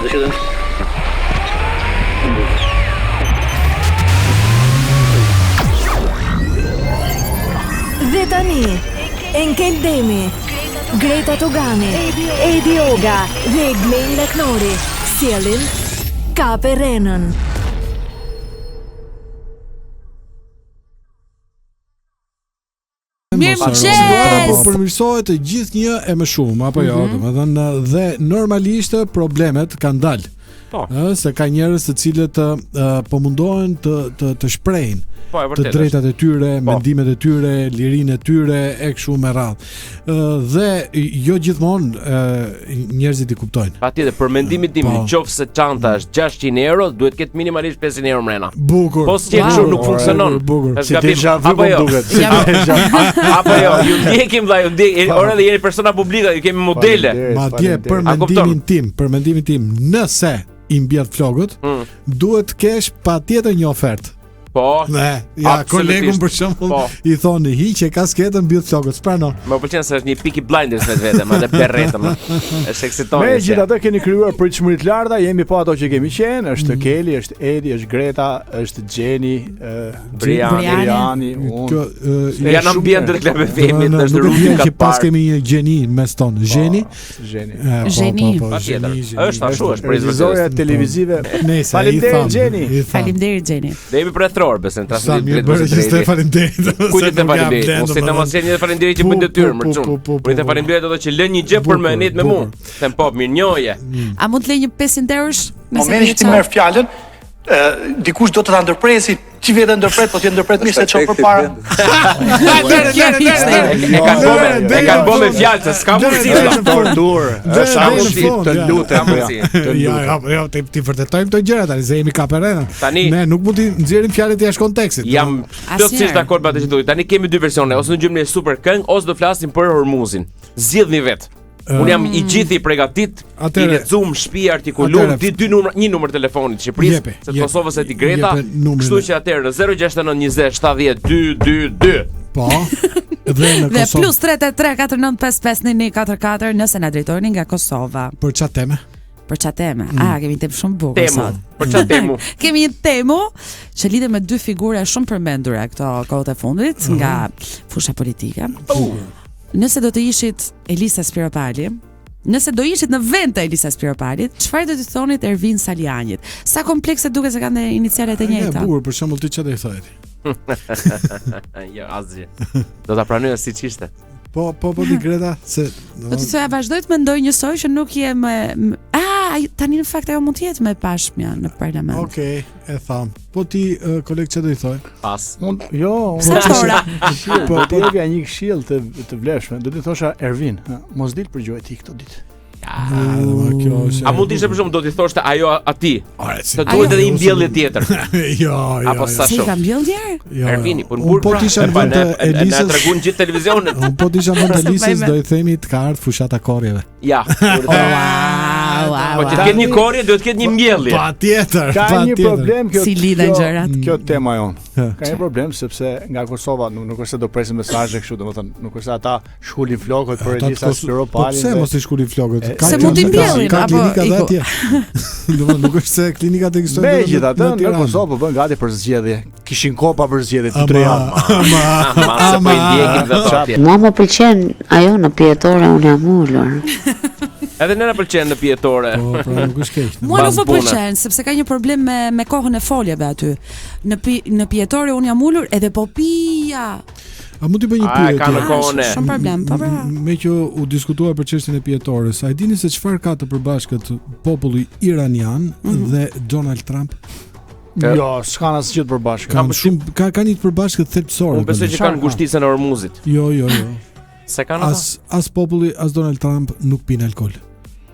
Dhe tani, Enkel Demi, Greta Togani, Edi Oga dhe Glen Laknori sjellin Kape Renën. Situata po përmirësohet të gjithnjë e më shumë apo jo, domethënë dhe normalisht problemet kanë dalë. Se ka njerëz të cilët po mundohen të shprehin të drejtat e tyre, mendimet e tyre, lirinë e tyre e kështu me radhë. Dhe jo gjithmonë njerëzit I kuptojnë. Patjetër, për mendimin tim, nëse çanta është 600 euro, duhet ketë minimalisht 500 euro mrena. Bukur. Po si kështu nuk funksionon. Si deja vu duket. Apo jo, ju ndjekim vllai, ju ndjek. Ora dhe jeni persona publike, ju kemi modele. Madje për mendimin tim, nëse I mbjell flokët, duhet të kesh patjetër një ofertë. Po. Kolegun për shembull I thonë hiqe kasketën mbyll flokët, pranon. Më pëlqen se është një Peaky Blinders vetë, madje berretëm. Është ekziton. Megjithatë keni krijuar pritshmëri të larta, jemi po ato që kemi qenë, është Keli, është Edi, është Greta, është Gjeni, Briani, unë. Janë ambient të klubit femit, është rrugë ka pas kemi një Gjeni mes tonë. Gjeni. Është ashtu, është prezantuesja televizive. Faleminderit Gjeni. Faleminderit Gjeni. Dhe jemi për besën transmetim faleminderit. Kujt të faleminderit? Mos e mos jeni faleminderit që bën detyrë, më çun. Unë të faleminderit ato që lën një gjë për më net me mua. Them po, mirënjohje. A mund të lë një 500 eurosh? Momentin që merr fjalën, dikush do të ta ndërpresi, ti vetë ndërpret, po ti ndërpret mirë se çon përpara. E kanë bë me fjalë, se s'ka mundësi të torturë. Të lutem. Jo, ti vërtetojmë këto gjëra tani, se jemi Kape Renën. Ne nuk mund të nxjerrim fjalët jashtë kontekstit. Jam plotësisht dakord me atë që thuaj. Tani kemi dy versione, ose në gjymën e super këngë, ose do flasim për Hormuzin. Zgjidhni vetë. Unë jam I gjithë I përgatit, I lexuar, shtëpi artikulum, një numër telefoni të Shqipërisë, se Kosovës e ti Greta, kështu që atëherë 069 20 70 222. Po. Dhe plus 383 495 44 nëse na drejtojeni nga Kosova. Për çfarë teme? Për çfarë teme? Kemi temë shumë bukur sot. Për çfarë temu? Kemi një temë që lidhet me dy figura shumë përmendura këto kohët e fundit nga fusha politike. Nëse do të ishit Elisa Spiropali, nëse do ishit në vend të Elisa Spiropalit, çfarë do t'i thonit Ervin Salianit? Sa komplekse duket se kanë inicialet e njëjta. Bukur, për shembull ti çfarë do I thoje? Jo, asgjë. Do ta pranoj siç ishte. Po di Greta se do të thoya vazhdoj të mendoj njësoj që nuk jem tani në fakt ajo mund të jetë më pashmja në parlament. Okej, e tham. Po ti koleg çfarë do I thoj? Pas. Po ti jepja një këshill të vlefshme. Do t'i thosha Ervin, mos dil për gjuhë ti këto ditë. A mund të ishte për shembull do t'i thoshte ajo atij? Se duhet edhe një mbjellje tjetër. Jo. Apo sa shumë. Si ka mbjellje? Ervini, po burr. Po tisha vend Elisës. Na tregon gjithë televizionet. Un po tisha vend Elisës do I themi të ka ardhur fushata korrjeve. Ja. Po të ketë një korrje, duhet të ketë një mbjellje. Patjetër. Ka një problem kjo. Si lidhen gjërat. Kjo tema jon. Ka një problem sepse nga Kosova nuk është se do presim mesazhe kështu, domethënë nuk është se ata shkulin flokët për Elisa Spiropalin. Po pse mos I shkulin flokët? Se mund t'i mbjellin apo klinika dhe atje. Domethënë nuk është se klinikat ekzistojnë. Megjithatë në Kosovë bën gati për zgjedhje. Kishin kopa për zgjedhje të treja. Po I ndjekim vetë atje. Mua më pëlqen ajo në pijetore, unë jam ulur. Edhe nëna pëlqen në pijetore. Po, nuk është keq. Mua nuk më pëlqen sepse ka një problem me kohën e foljeve aty. Në pijetore unë jam ulur edhe po pija. A mund të bëj një pyetje? Shumë problem, po pra. Me që u diskutua për çështjen e pijetores, a e dini se çfarë ka të përbashkët populli iranian dhe Donald Trump? Jo, s'kan asgjë të përbashkët. Ka një të përbashkët thelbësore. Unë besoj që kanë ngushticën e Hormuzit. Jo. Se kanë as populli as Donald Trump nuk pin alkool.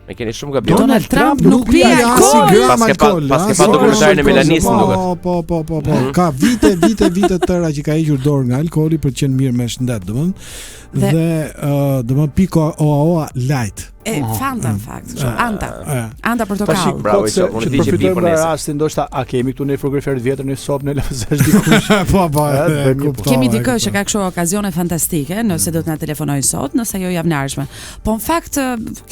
Me keni shumë gabion. Donald Trump nuk pi alkool. Paske pa dokumentarin e Melanisën duket. Po. Ka vite tëra që ka hequr dorë nga alkooli për të qenë mirë me shëndet, domethënë. Dhe domethënë piko oa light. Fanta në fakt, Anta portokall. Bravo, unë di që përfitojmë nga rasti, ndoshta a kemi këtu në fotografier të vjetër në sopë në lafëzash dikush. Kemi dikë që ka kështu okazione fantastike, nëse do të na telefonojë sot, nëse jo javënardhshme. Po në fakt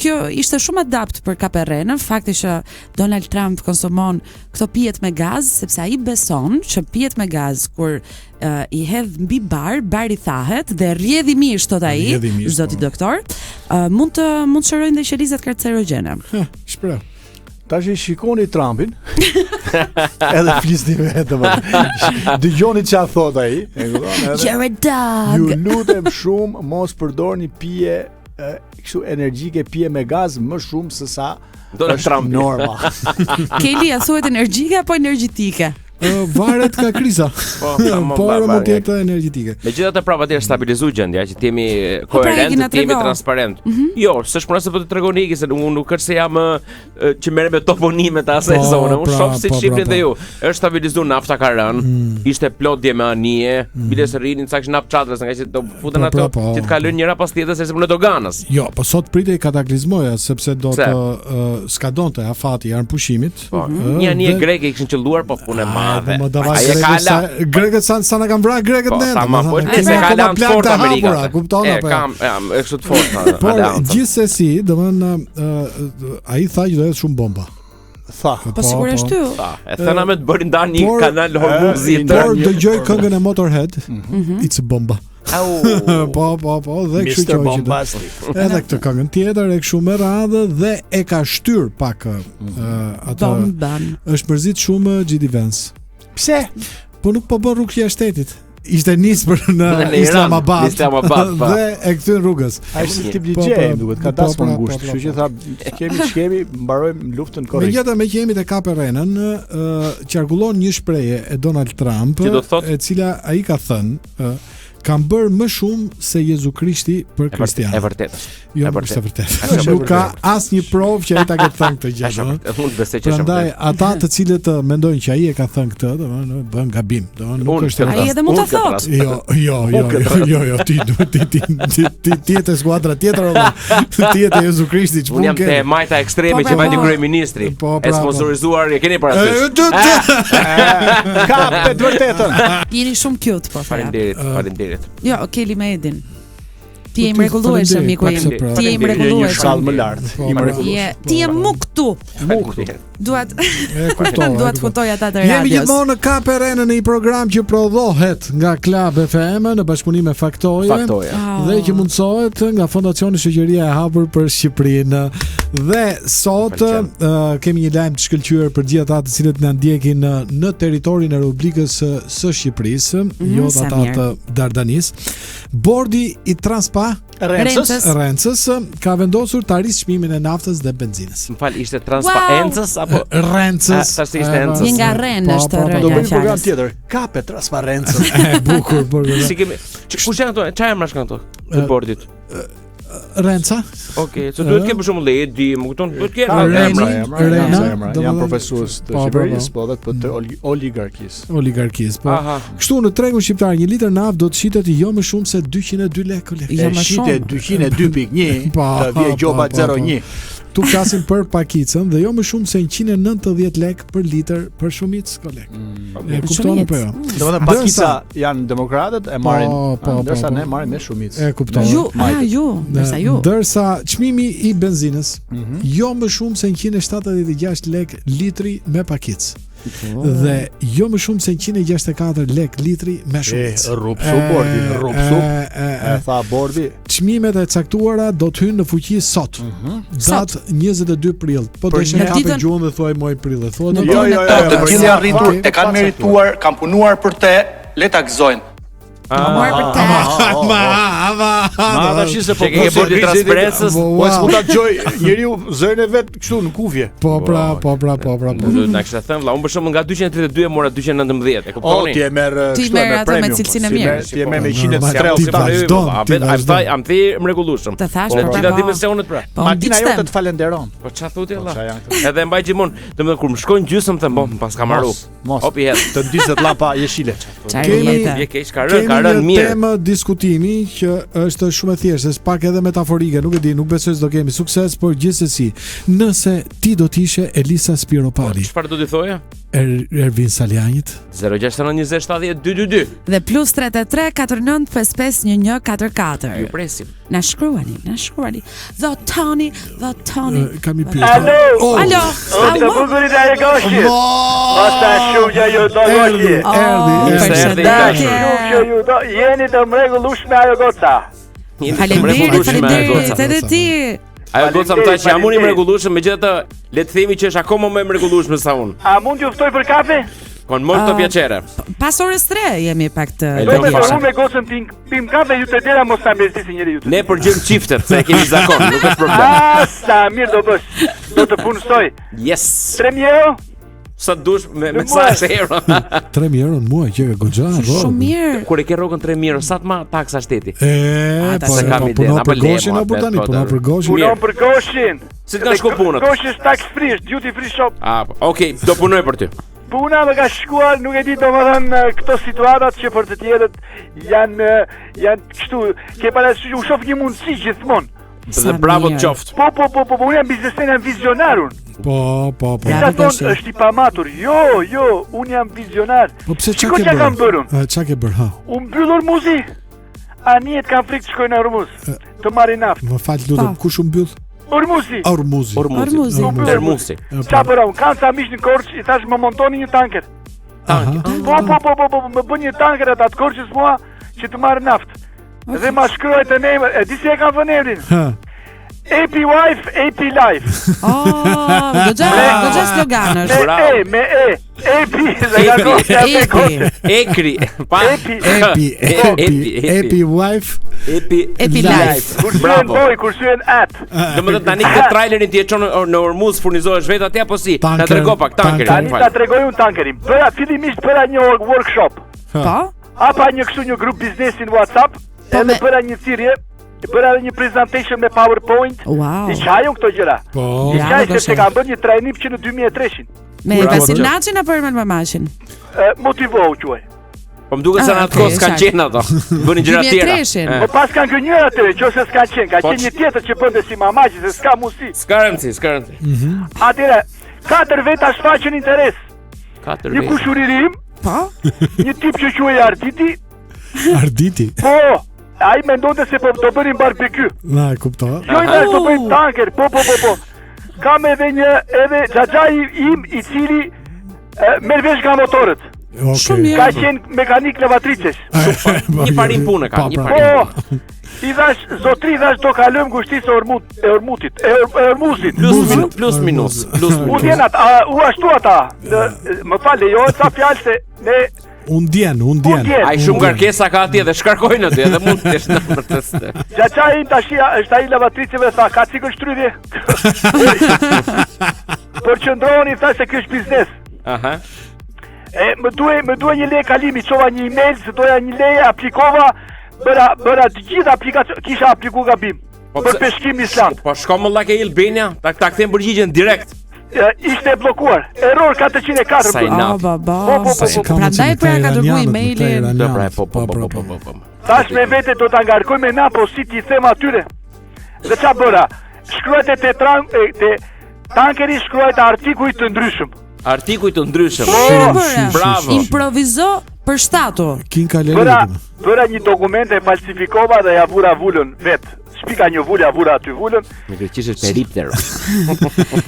kjo ishte shumë adapt për KPR-n, fakti që Donald Trump konsumon këto pijet me gaz, sepse ai beson që pijet me gaz kur i hedh mbi bari thahet dhe rrjedhimisht thot ai, çdo ti doktor, mund të shërojnë dhe qelizat kancerogjene. Shpreh. Tash i shikoni Trumpin. Edhe flisni vetëm. Dëgjoni çfarë thot ai, e kupton? You're a dog. Ju lutem shumë mos përdorni pije kështu energjike, pije me gaz më shumë se sa Donald Trump normal. Keli, a thuhet energjike apo energjitike? Varet nga kriza. Por mund të jetë energjetike. Megjithatë prapa të stabilizuar gjendja, që të jemi koherent, të jemi transparent. Jo, s'është puna se po të tregoni iki se unë nuk është se jam që merrem me toponime të asaj zone. Unë shoh si shifrin dhe ju. Është stabilizuar nafta ka rënë. Ishte plot dje me anije, biles rrinin ca nap çadrës, nga që do futen ato që të kalojnë njëra pas tjetrës se në doganës. Jo, po sot pritej kataklizmoja sepse do të skadonte afati i pushimit. Një anije greke kishin qelluar po punë Grekët sa na kanë vrarë grekët ne. Po nëse ka lanë të fortë Amerika. Kupton apo? Kam është të fortë. Por gjithsesi, domethënë ai tha që do jetë shumë bomba. Tha. Po sigurisht ty. E thëna me të bërin ndani një kanal Hormuzi. Por dëgjoj këngën e Motorhead. It's a bomba. Po, dhe kështu që edhe këtë këngën tjetër e kështu me radhë dhe e ka shtyr pak atë. Është mërzit shumë G.D. Vance. Pse? Po nuk po bën rrugë jashtë shtetit. Ishte nisur në Islamabad dhe e kthyn rrugës. Ai si tip DJ duhet ka dasmë ngushtë, kështu që tha kemi mbarojmë luftën korrekt. Megjithatë me që jemi te KPR-n, qarkullon një shprehje e Donald Trump, e cila ai ka thënë kam bërë më shumë se Jezu Krishti për kristianë. E vërtet. Jo, është e vërtetë. Nuk ka asnjë provë që ai ta ketë thënë këtë gjë. Unë besoj që është. Prandaj ata të cilët mendojnë që ai e ka thënë këtë, domethënë bën gabim. Domethënë nuk është ai edhe mund ta thotë. Jo, ti duhet ti jetë skuadra tjetër apo ti jetë Jezu Krishti ç'mund. Unë jam te majta ekstreme që vajti kryeministri. E sponsorizuar, e keni parasysh. Ka të vërtetën. Jeni shumë cute, po fare. Faleminderit. Jo, Keli me Edin. Ti je i mrekullueshëm, miku im. Ti je i mrekullueshëm. Më lart. Ti je muktu. Duat futoj ata të radios. Jemi gjithmonë në KPR-n në një program që prodhohet nga Club FM në bashkëpunim me Faktoje dhe që mundsohet nga Fondacioni Shoqëria e Hapur për Shqipërinë. Dhe sot kemi një lajm të shkëlqyer për gjithë ata të cilët na ndjekin në territorin e Republikës së Shqipërisë, jo ata të Dardanisë. Bordi i Transparencës ka vendosur të arrisë çmimin e naftës dhe benzinës. Më fal, ishte Transparencës apo Rencës? Tash ishte Rencës. Një nga Ren është rënja. Do bëjmë program tjetër. Kape Transparencës. E bukur. Si kemi. Kush janë ato? Çfarë emrash kanë ato? Të bordit. Renca. Okej, so duhet të kemë për shembull Edi, më kupton? Duhet të kemë emra. Janë profesorës të Shqipërisë, po edhe të oligarkisë. Po. Kështu në tregun shqiptar 1 litër naftë do të shitet jo më shumë se 202 lekë. Jo më shumë. 202.1, të vije gjoba 01. Tu flasim për pakicën dhe jo më shumë se 190 lekë për litër për shumicë koleg. E kupton apo jo? Domethënë pakica janë demokratët e marrin, ndërsa ne marrim me shumicë. E kupton. Ndërsa çmimi i benzinës jo më shumë se 176 lekë litri me pakicë. Dhe jo më shumë se 164 lek litri me shumicë. Rrupsu bordi. E tha bordi. Çmimet e caktuara do të hyjnë në fuqi sot. Datë 22 prill. Po do të kapë gjuhën dhe thuaj muaj prill. Thuaj jo. Të cilë arritur e kanë merituar, kanë punuar për te, le ta gëzojnë. Ma tash se po ke bordi transparencës, po s'mund ta dëgjoj njeriu zërin e vet kështu në kufje. Po pra. Na kishte thënë valla, unë për shembull nga 232 mora 219, e kuptoni? Ti e merr kështu me premium. Me cilësinë e mirë. Ti e merr me 103. Am thi mrekullueshëm. Të thash për gjitha dimensionet pra. Martina jote të falenderon. Po ç'a thotë valla? Edhe mbaj gjithmonë, domethënë kur më shkojnë gjysmë them, pas kam marru. Hopi het, të 40 llapa jeshile. Je keq ka rënë një temë diskutimi që është shumë e thjeshtë, është pak edhe metaforike, nuk e di, nuk besoj se do kemi sukses, por gjithsesi, nëse ti do të ishe Elisa Spiropali. Çfarë do t'i thoja? Ervin Salianit 069207222 dhe plus 33 49 55 11 44. Ju presim. Na shkruani. The Tony. Kam i pyet. Alo. Të bukurit e Goshi. Basta shumë që ju do Goshi. Përshëndetje. Shumë që ju do jeni të mrekullueshme ajo goca. Faleminderit edhe ti. Ajo goca më tha që jam unë i mrekullueshëm, megjithatë le të themi që është akoma më e mrekullueshme se unë. A mund t'ju ftoj për kafe? Con molto piacere. Pas orës 3 jemi pak të. Unë me gocën pim kafe, ju të tjera mos ta mbështesni njëri ju. Ne përgjigjem çiftet, se kemi zakon, nuk është problem. Sa mirë do bësh. Do të punësoj. Yes. 3.000 euro? Sa dush me sa euro. 3.000 euro në muaj, që ka goxha. Shumë mirë. Kur e ke rrogën 3.000 euro, sa të ma taksa shteti? Po punon për Goshin apo tani punon për Goshin? Punon për Goshin. Si të kanë shku punët? Goshi është tax free, duty free shop. Okej, do punoj për ty. Puna më ka shkuar, nuk e di domethënë këto situatat që për të tjerët janë kështu, ke parasysh u shoh një mundësi gjithmonë. Dhe bravo të qoftë. Po, unë jam biznesmen, jam vizionar unë. Po. Sa tonë është i pamatur. Jo, unë jam vizionar. Po pse çka ke bërë? Çka ke bërë, ha? U mbyllur muzi. Anijet kanë frikë të shkojnë në Ormuz, të marrin naftë. Më fal lutem, kush u mbyll? Ormuzi. Qa bëra unë, kanë sa mish në Korç, i thash më montoni një tanker. Po, më bën një tanker atë Korçës mua që të marrë naftë. Dhe ma shkruajt e nemër, e di si e kam vënë emrin? AP Wife, AP Life. Goxha slogan është. Me E. AP, dhe nga Korçë e Korçë. Ekri. AP Wife. AP Life. Kur syen at. Domethënë tani këtë trailerin ti e çon në Ormuz, furnizohesh vetë atje apo si? Na trego pak tankerin. Tani ta tregoj un tankerin. Fillimisht bëra një workshop. Po? Hapa një grup biznesi në WhatsApp, edhe bëra një thirrje. Bëra një presentation me PowerPoint. Wow. I qajun këto gjëra. Po. I qaj se kam bërë një trajnim që në 2003-shin. Me Vasil Naçin apo me Mamashin? Motivohu quaj. Po më duket se në atë kohë s'kan qenë ato. Bënin gjëra tjera. Po pas kanë gënjur atë, nëse s'kan qenë, ka qenë një tjetër që bënte si Mamashi, se s'ka mundsi. S'ka rëndsi. Atëre, 4 veta shfaqën interes. 4 veta. Një kushuririm. Po? Një tip që quhej Arditi. Po. Ai mendonte se po do bënin barbekue. Na e kuptoj. Jo, do bëjmë tanker. Po. Kam edhe xhaxhai im i cili merr vesh nga motorët. Ka qenë mekanik lavatrices. Një parim punë ka, një parim. Po. I thash, zotri, do kalojmë kushtisë e Ormuzit. Plus minus. Unë jenat, u ashtu ata. Më fal, lejohet sa fjalë se ne Unë djen. Ai shumë kërkesa ka atje dhe shkarkojnë atje dhe mund të jesh në protestë. Xhaxhai tash është ai lavatriceve tha, ka cikël shtrydhje. Por qëndroni thash se ky është biznes. Aha. Më duhet një lek kalimi, çova një email se doja një leje, aplikova, bëra të gjitha aplikacion, kisha aplikuar gabim. Për peshkim Island. Po shko më llak e Albania, ta kthem përgjigjen direkt. Ishte bllokuar. Error 404. Prandaj pra ka dërguar emailin. Po. Tash me vete do ta ngarkoj me napo si ti them atyre. Dhe ç'a bëra? Shkruajte te tankeri shkruajte artikuj të ndryshëm. Bravo. Improvizo për shtatu. Bëra një dokument e falsifikova dhe ja vura vulën vet. Shpika një vulë, vura aty vulën. Me kërkishe peripter.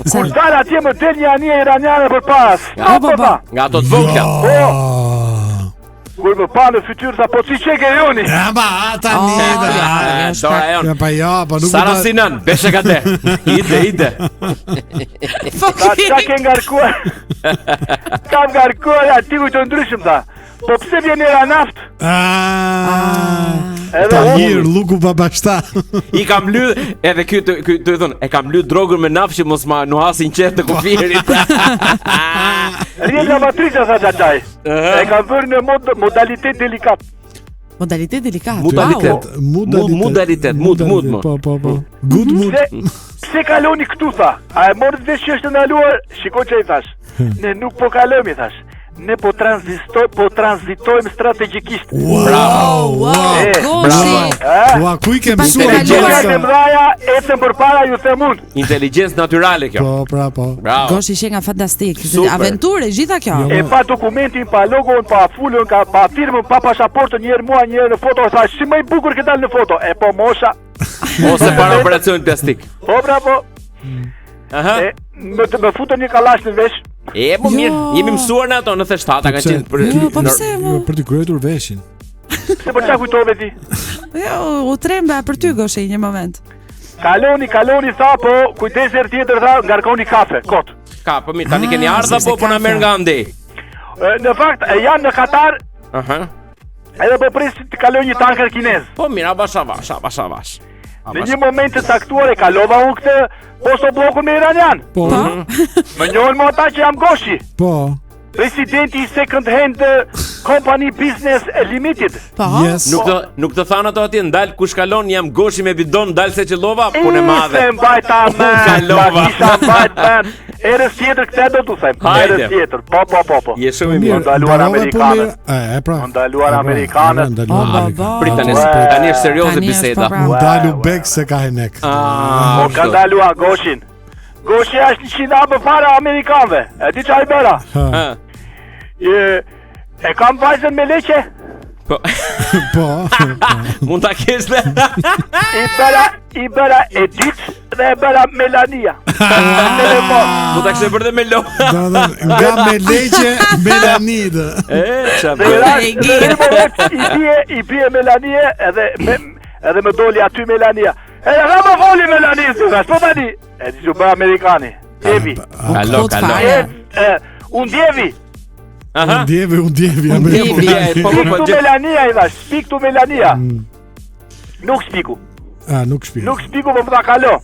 Kur dal atje më del një anije iraniane përpas. Nga ato të vogla. Kur më pa në fytyrë sa po si çeke joni. Sara Sinan, beshe ka te. Ide. Qa ke ngarkuar? Kam ngarkuar artikuj të ndryshëm ta. Po pse vjen era naft? Tahir Luku babashta. I kam lyr edhe ky të thon, e kam lyr drogën me naftë që mos ma nuhasin qetë të kufirit. Rrjedh lavatrica sa xhaxhai. E kam vënë në modalitet delikat. Modalitet. Po. Good mood. Pse kaloni këtu tha? A e morët vesh që është ndaluar? Shiko që i thash. Ne nuk po kalojmë, i thash. ne po transitojmë strategjikisht. Wow, Goshi. Ua, ku I ke mësuar Inteligencë e mdhaja ecën përpara ju them unë. Inteligjencë natyrale kjo. Po. Bravo. Goshi shenga fantastik. Aventurë gjitha kjo. E pa dokumentin, pa logon, pa fulën, pa firmën, pa pasaportën, njëherë mua, njëherë në foto, thash, si më I bukur që dal në foto. E po mosha. Ose para operacionit plastik. Po bravo. Aha. Më futën një kallash në vesh. Po mirë, jemi mësuar në ato, në 97 kanë qenë për Po pse mo? për të kryetur veshin. Se për çka kujtove ti? Jo, u tremba për ty Goshi një moment. Kaloni tha, po kujdes herë tjetër tha, ngarkoni kafe, kot. Ka, po mirë, tani keni ardha po na merr nga andej. Në fakt, janë në Katar. Aha. Edhe po presin të kaloj një tanker kinez. Po mirë, avash. Në një moment të caktuar e kalova unë këtë posto blokun me iranian. Po. Më njohin më ata që jam Goshi. Po. Presidenti I Second Hand Company Business Limited. Po. Yes. Nuk të thanë ato atje, ndal kush kalon jam Goshi me bidon, ndal se qellova, punë madhe. Se mbajta me. Kalova. Kisha mbajt me. Erës tjetër këtë do t'u them. Erës tjetër. Po. Je shumë I mirë. Ndaluar amerikanët. Pra. Ndaluar amerikanët. Tani është serioze biseda. Ndalu bek se ka henek. Po ka ndaluar Goshin. Goshi është 100 abë para amerikanëve. E di çfarë bëra? E kam vajzën me leqe. Po. Mund ta kesh le. I bëra Edith dhe e bëra Melania. Mund ta kishe bërë me lo. Nga me leqe Melanide. I bie Melania edhe më doli aty Melania. Edhe nga më foli Melania, po tani. E di që bëra amerikani. Evi. Kalo. Unë djevi. Aha. Unë djevi. Spik tu Melania I thash, spik tu Melania. Nuk spiku. Nuk spiku. Nuk spiku, po më tha kalo.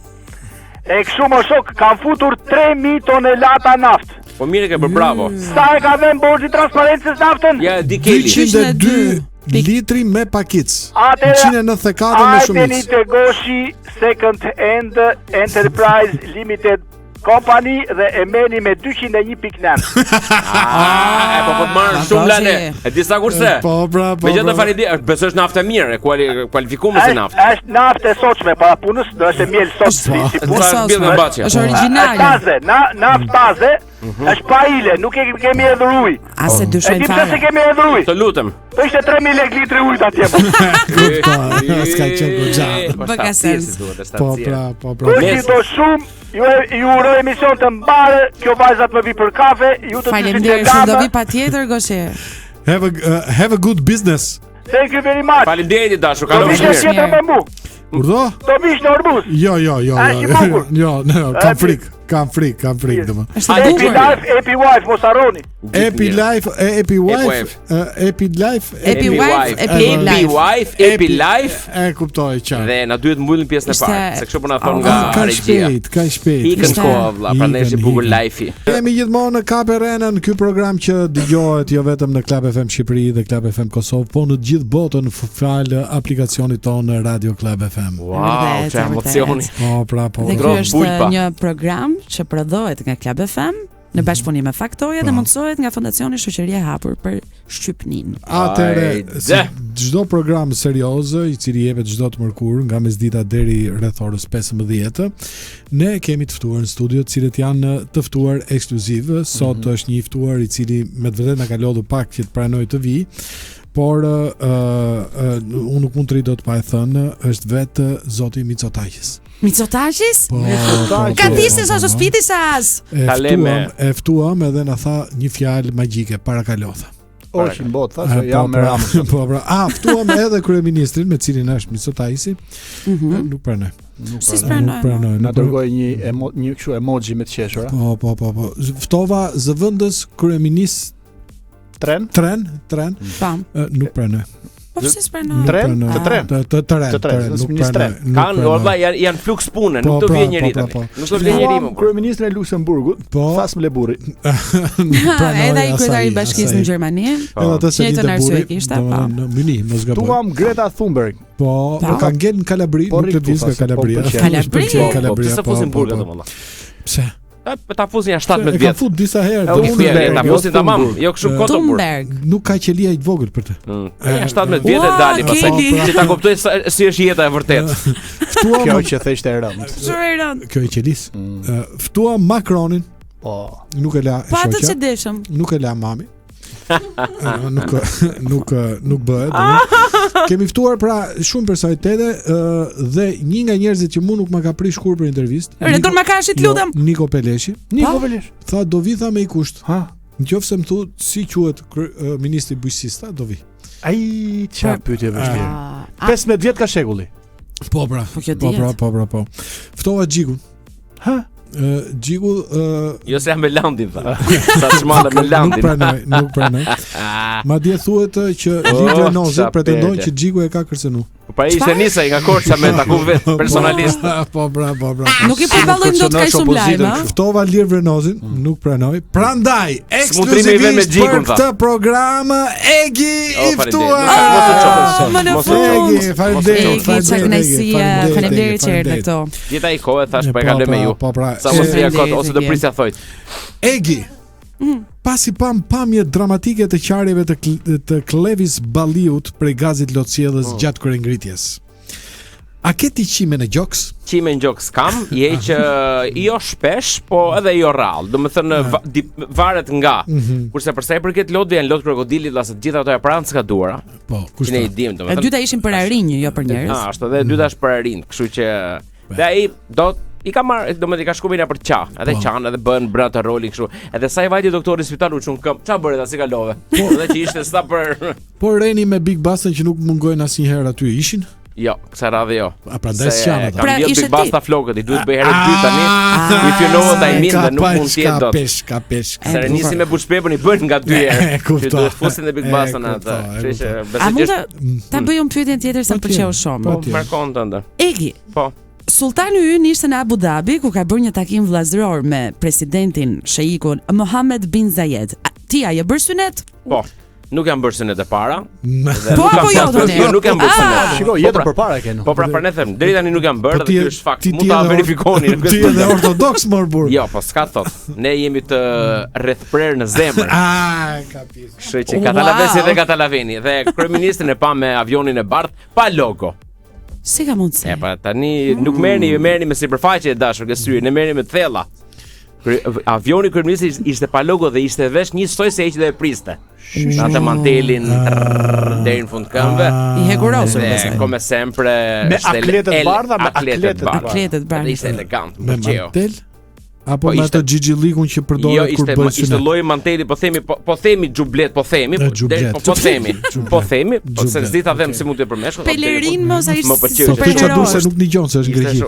E kështu më shok, kam futur 3000 tonelata naft. Po mire ke bërë bravo. Sa e ka dhënë borxhi transparencës naftën? Ja, di keli. 202 litri me pakic. 194 me shumicë. Ateni te Goshi Second Hand Enterprise Limited Company dhe e meni me 201.9. Po të marrë shumë lane. E di sa kurse? Po. Me gjithë të falidi, besoj është naftë e mirë, kualifikume si naftë. Është naftë e sotshme para punës, do është e miel sot si punë. Është origjinale. Taze, naftë taze, është pa ile, nuk e kemi hedhur ujë. Ase dyshojmë fare. E di pse se kemi hedhur ujë? Të lutem. Po ishte 3000 lekë litri ujë atje. Ska qenë goxha. Bëka sens. Po. Kush do shumë ju uroj emision të mbarë, kjo vajzat më vi për kafe, ju të Faleminderit shumë, do vi patjetër Goshi. Have a good business. Thank you very much. Faleminderit dashur, Do kalofsh vishë mirë. tjetër me mu. Urdo? Do vishë në Orbus. Jo. Jo, kam frik domo. Happy Life, Happy Wife, mos harroni. Happy Life, Happy Wife. Happy Life. E kuptoj qartë. Dhe na duhet mbyllim pjesën e parë, se kështu po na thon nga regjia. Ka shpejt. Ikën koha vlla, prandaj është bukur life-i. Kemi gjithmonë në Kap Arenën ky program që dëgohet jo vetëm në Club FM Shqipëri dhe Club FM Kosovë, po në të gjithë botën fal aplikacionit tonë Radio Club FM. Wow, çfarë emocioni. Po. Dhe ky është një program që prodhohet nga Club FM në bashkëpunim me Faktoria dhe mundsohet nga Fondacioni Shoqëria e Hapur për Shqipnin. Atëre, çdo program serioz I cili jepet çdo të mërkur nga mesdita deri rreth orës 15, ne kemi të ftuar në studio, të cilët janë të ftuar ekskluziv. Sot është një I ftuar I cili me të vërtetë na ka lodhur pak që të pranoj të vi. Por unë nuk mund të rri dot pa e thënë, është vetë zoti Micotaqis. Micotaqis? Po. Ka thishtë sa sospitisas. E ftuam edhe na tha një fjalë magjike para kalotha. Oshin bot, thashë jam me Ramën. Po, ftuam edhe kryeministrin me cilin është Micotaqisi. Nuk pranoj. Si pranoj? Na dërgoi një kështu emoji me të qeshura. Po. Ftova zëvendës kryeminist Tren. Pam. Nuk pranoj. Po pse s'pranoj? Tren. Nuk pranoj. Kanë orva janë fluks pune, nuk do vjen njëri tani. Nuk do vjen njëri më. Kryeministri I Luksemburgut, Fasm Leburri. Edhe ai kryetari I bashkisë në Gjermani. Edhe atë se në Muni, mos gaboj. Tuam Greta Thunberg. Po ka ngel në Kalabri, nuk e di se Kalabria. Kalabria. Po pse fosin burgat domosdoshmë. Pse? Ta fusin janë 17 E vjet. ka fut disa herë. Ta fusin tamam, jo kështu koto bur. Nuk ka qelia i vogël për të. Janë 17 vjet e dali pastaj që ta kuptoj si është jeta e vërtetë. Kjo që theshte e rënd. Kjo e qelis. Ftua Macronin. Po. Nuk e la e Pa të shoqja. që deshëm. Nuk e la mami. Nuk bëhet. Kemi ftuar pra shumë personalitete dhe një nga njerëzit që mua nuk ma ka prish kur për intervistë. Redon Makashit, lutem. Niko Peleshi. Tha do vi tha me i kusht. Nëse më thu si quhet ministri i bujqësisë, do vi. Ai çfarë pyetje vështirë. 15 vjet ka shekulli. Po pra. Po. Ftova Xhikun. Xhiku Jo se jam me Landin tha. Sa çmalla me Landin. Nuk pranoj. Madje thuhet që Liv Renozi pretendon që Xhiku e ka kërcënuar. Po ishte nisa nga Korça me taku vet personalisht. Po bra. Nuk i përballojmë dot kaq shumë lajme. Ftova Liv Renozin, nuk pranoj. Prandaj ekskluzivisht për këtë program Egi i ftuar. Faleminderit që erdhe këtu. Jeta i kohë thash po e kaloj me ju. Sa mos ia kot ose do prisja thojt. Egi. Pasi pamje dramatike të qarjeve të Klevis Balliut prej gazit Lotësjellës gjatë kryengritjes. A ke ti qime në gjoks? Qime në gjoks kam, që jo shpesh, po edhe jo rrallë. Domethënë varet nga. Kurse për sa i përket lotëve janë lotë krokodilit, lasë të gjitha ato e pranë s'ka duara. Po, kushta. Ne i dim, domethënë. E dyta ishin për arinj, jo për njerëz. Ashtu edhe e dyta është për arinj, kështu që dhe ai do i ka marrë, domethënë i ka shkuar për qa, edhe qan, edhe bën brata rolin kështu. Edhe sa i vajti doktori në spital u çon këm. Çfarë bëre ta si kalove? Edhe që ishte sta për Po Reni me Big Basta që nuk mungojnë asnjëherë aty ishin? Jo, kësa radhe jo. A prandaj s'janë ata. Pra Big Basta flokët, i duhet bëj herë dy tani. If you know what I mean, dhe nuk mund të jetë dot. Ka pesh. Serenisi me bushpepën i bën nga dy herë. Që duhet fusin dhe Big Basta në atë. A mund ta bëjmë pyetjen tjetër sa pëlqeu shumë? Po, markon tënde. Egi. Po. Sultani ynë ishte në Abu Dhabi ku ka bërë një takim vëllazëror me presidentin Sheikun Mohammed bin Zayed. Ti a je bërë synet? Po. Nuk jam bërë synet e para. Po apo jo tani? Nuk jam bërë synet. Shiko, jetën përpara e kenu. Po pra ne them, deri tani nuk jam bërë dhe ky është fakt. Mund ta verifikoni. Ti je ortodoks morbur. Jo, po s'ka thot. Ne jemi të rrethprer në zemër. Kapis. Kështu që Katalavesi dhe Katalaveni dhe kryeministrin e pa me avionin e bardh pa logo. Si ka mundsi? E pa tani nuk merrni me sipërfaqe e dashur ke syri, ne merrni me thella. Avioni kryeministit ishte pa logo dhe ishte vesh një soi se hiq dhe e priste. Atë mantelin deri në fund këmbë. I hekurosur besoj. Come sempre me atletet bardha, me atletet bardha. Ishte elegant. Me mantel? Apo me ato xhixhillikun që përdoret kur bëhet synet? Ishte lloji manteli, po themi xhublet, po themi, se s'di ta them si mund të përmeshkoj. Pelerin mos ai. Po çfarë do se nuk dëgjon se është ngreqi.